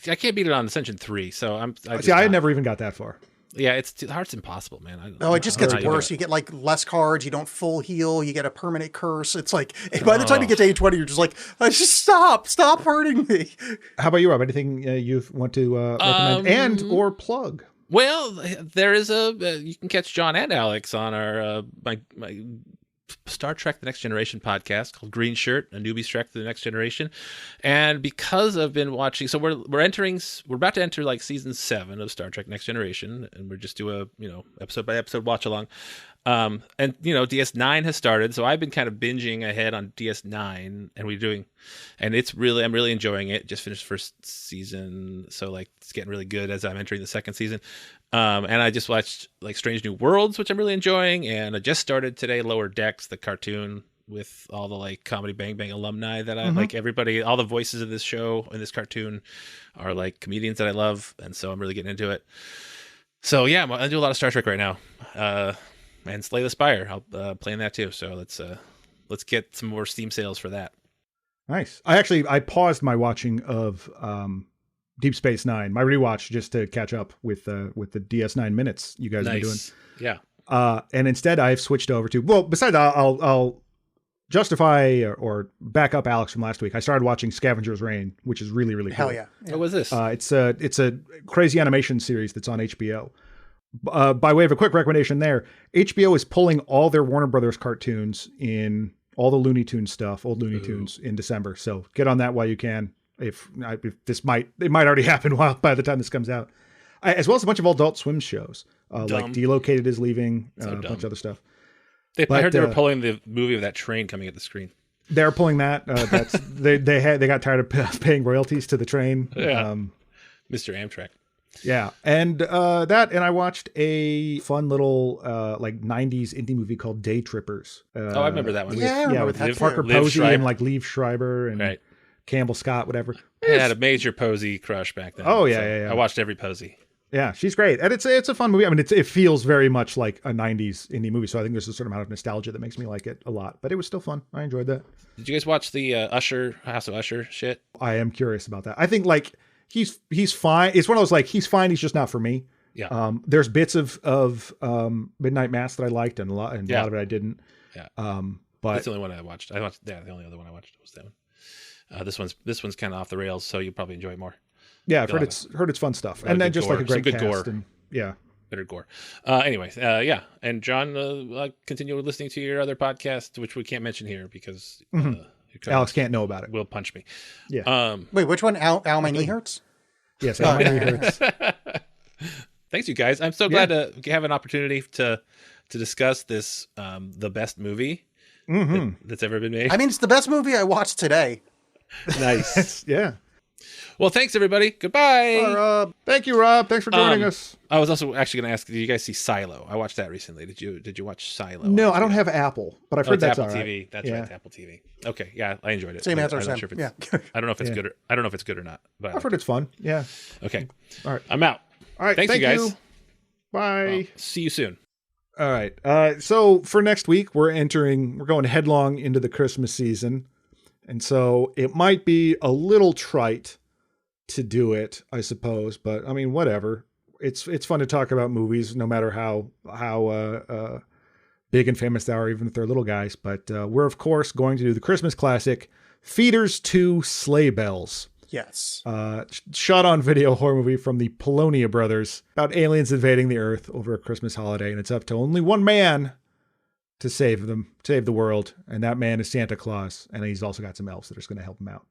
I can't beat it on Ascension 3. So I never even got that far. Yeah, the heart's impossible, man. It just gets worse. You get like less cards. You don't full heal. You get a permanent curse. It's like by the time you get to A20, you're just like, just stop hurting me. How about you, Rob? Anything you want to recommend and or plug? Well, there is you can catch John and Alex on our my Star Trek The Next Generation podcast called Green Shirt, a newbie's trek to the next generation. And because I've been watching, so we're about to enter like season 7 of Star Trek Next Generation, and we're just do a episode by episode watch along. And DS9 has started, so I've been kind of binging ahead on DS9, and I'm really enjoying it. Just finished first season, so like it's getting really good as I'm entering the second season. And I just watched like Strange New Worlds, which I'm really enjoying, and I just started today Lower Decks, the cartoon with all the like Comedy Bang Bang alumni that I like. Everybody, all the voices of this show and this cartoon are like comedians that I love, and so I'm really getting into it. So yeah, I do a lot of Star Trek right now, and Slay the Spire. I'll play in that too. So let's get some more Steam sales for that. Nice. I paused my watching of Deep Space Nine, my rewatch, just to catch up with the DS9 minutes you guys have been doing. Yeah. And instead, I've switched over to, well, besides, I'll justify or back up Alex from last week. I started watching Scavenger's Reign, which is really, really cool. Hell yeah. What was this? It's a crazy animation series that's on HBO. By way of a quick recommendation there, HBO is pulling all their Warner Brothers cartoons in all the Looney Tunes stuff, old Looney Tunes, in December. So get on that while you can. It might already happen by the time this comes out. As well as a bunch of Adult Swim shows, like Delocated is leaving, a bunch of other stuff. I heard they were pulling the movie of that train coming at the screen. They're pulling that. They got tired of paying royalties to the train. Yeah. Mr. Amtrak. Yeah, and I watched a fun little like 90s indie movie called Day Trippers. I remember that one. With Parker Posey and like Liev Schreiber and Campbell Scott, whatever. I had a major Posey crush back then. Oh yeah. I watched every Posey. Yeah, she's great, and it's a fun movie. I mean, it feels very much like a '90s indie movie, so I think there's a certain amount of nostalgia that makes me like it a lot. But it was still fun. I enjoyed that. Did you guys watch the House of Usher shit? I am curious about that. I think like he's fine. It's one of those like he's fine. He's just not for me. Yeah. There's bits of Midnight Mass that I liked, and a lot of it I didn't. Yeah. But that's the only one I watched. The only other one I watched was that one. This one's kind of off the rails, so you'll probably enjoy it more. Yeah, I've heard it's fun stuff, and then just gore. like a great good cast, gore. and better gore. Anyways, yeah, and John, continue listening to your other podcast, which we can't mention here because Alex can't know about it. Will punch me. Yeah. Wait, which one? Al My Knee Hurts? Yes, Al My Knee Hurts. Thanks, you guys. I'm so glad to have an opportunity to discuss this the best movie that's ever been made. I mean, it's the best movie I watched today. Nice. Yeah. Well, thanks everybody. Goodbye. Bye, Rob. Thank you, Rob. Thanks for joining us. I was also actually going to ask, did you guys see Silo? I watched that recently. Did you watch Silo? No, I don't have Apple, but I've heard that's Apple all right. TV. That's right, it's Apple TV. Okay, yeah, I enjoyed it. Same answer. I'm not sure if it's, I don't know if it's good. I don't know if it's good or not. But I've heard it's fun. Yeah. Okay. All right. I'm out. All right. Thanks, you guys. Bye. Well, see you soon. All right. So for next week, we're going headlong into the Christmas season. And so it might be a little trite to do it, I suppose, but I mean, whatever. It's fun to talk about movies, no matter how big and famous they are, even if they're little guys. But we're of course going to do the Christmas classic, Feeders 2: Sleigh Bells. Yes. Shot on video horror movie from the Polonia brothers about aliens invading the Earth over a Christmas holiday, and it's up to only one man to save the world, and that man is Santa Claus, and he's also got some elves that are going to help him out.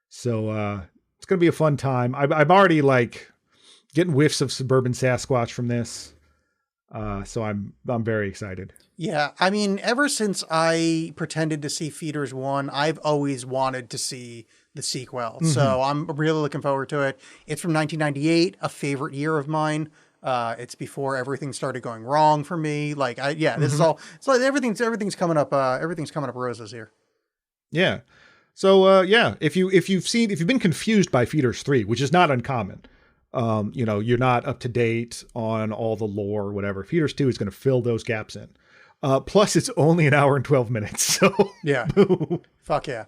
So it's going to be a fun time. I'm already like getting whiffs of suburban Sasquatch from this, so I'm very excited. Yeah, I mean, ever since I pretended to see Feeders 1, I've always wanted to see the sequel. Mm-hmm. So I'm really looking forward to it. It's from 1998, a favorite year of mine. It's before everything started going wrong for me. Like, this is all. It's like everything's coming up. Everything's coming up roses here. Yeah. So if you've been confused by Feeders 3, which is not uncommon, you're not up to date on all the lore or whatever. Feeders 2 is going to fill those gaps in. Plus, it's only an hour and 12 minutes. So yeah, fuck yeah.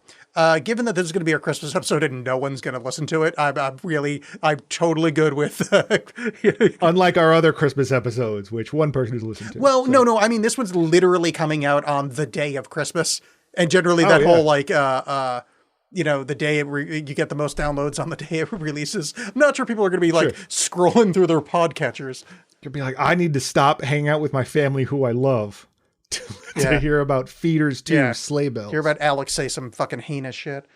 Given that this is going to be our Christmas episode and no one's going to listen to it, I'm totally good with. Unlike our other Christmas episodes, which one person is listening to. Well, so. No. I mean, this one's literally coming out on the day of Christmas, and generally whole like the day you get the most downloads on the day it releases. I'm not sure people are going to be like scrolling through their podcatchers. You'll be like, I need to stop hanging out with my family who I love to hear about Feeders 2 Sleigh Bells. Hear about Alex say some fucking heinous shit.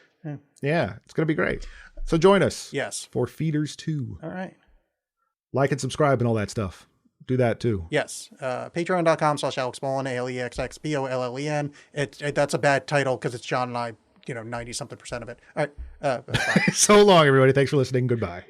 Yeah, it's going to be great. So join us. Yes. For Feeders 2. All right. Like and subscribe and all that stuff. do that too. Yes. Patreon.com/AlexBollen, ALEXXBOLLEN. That's a bad title because it's John and I, 90-something% of it. All right. Bye. So long, everybody. Thanks for listening. Goodbye.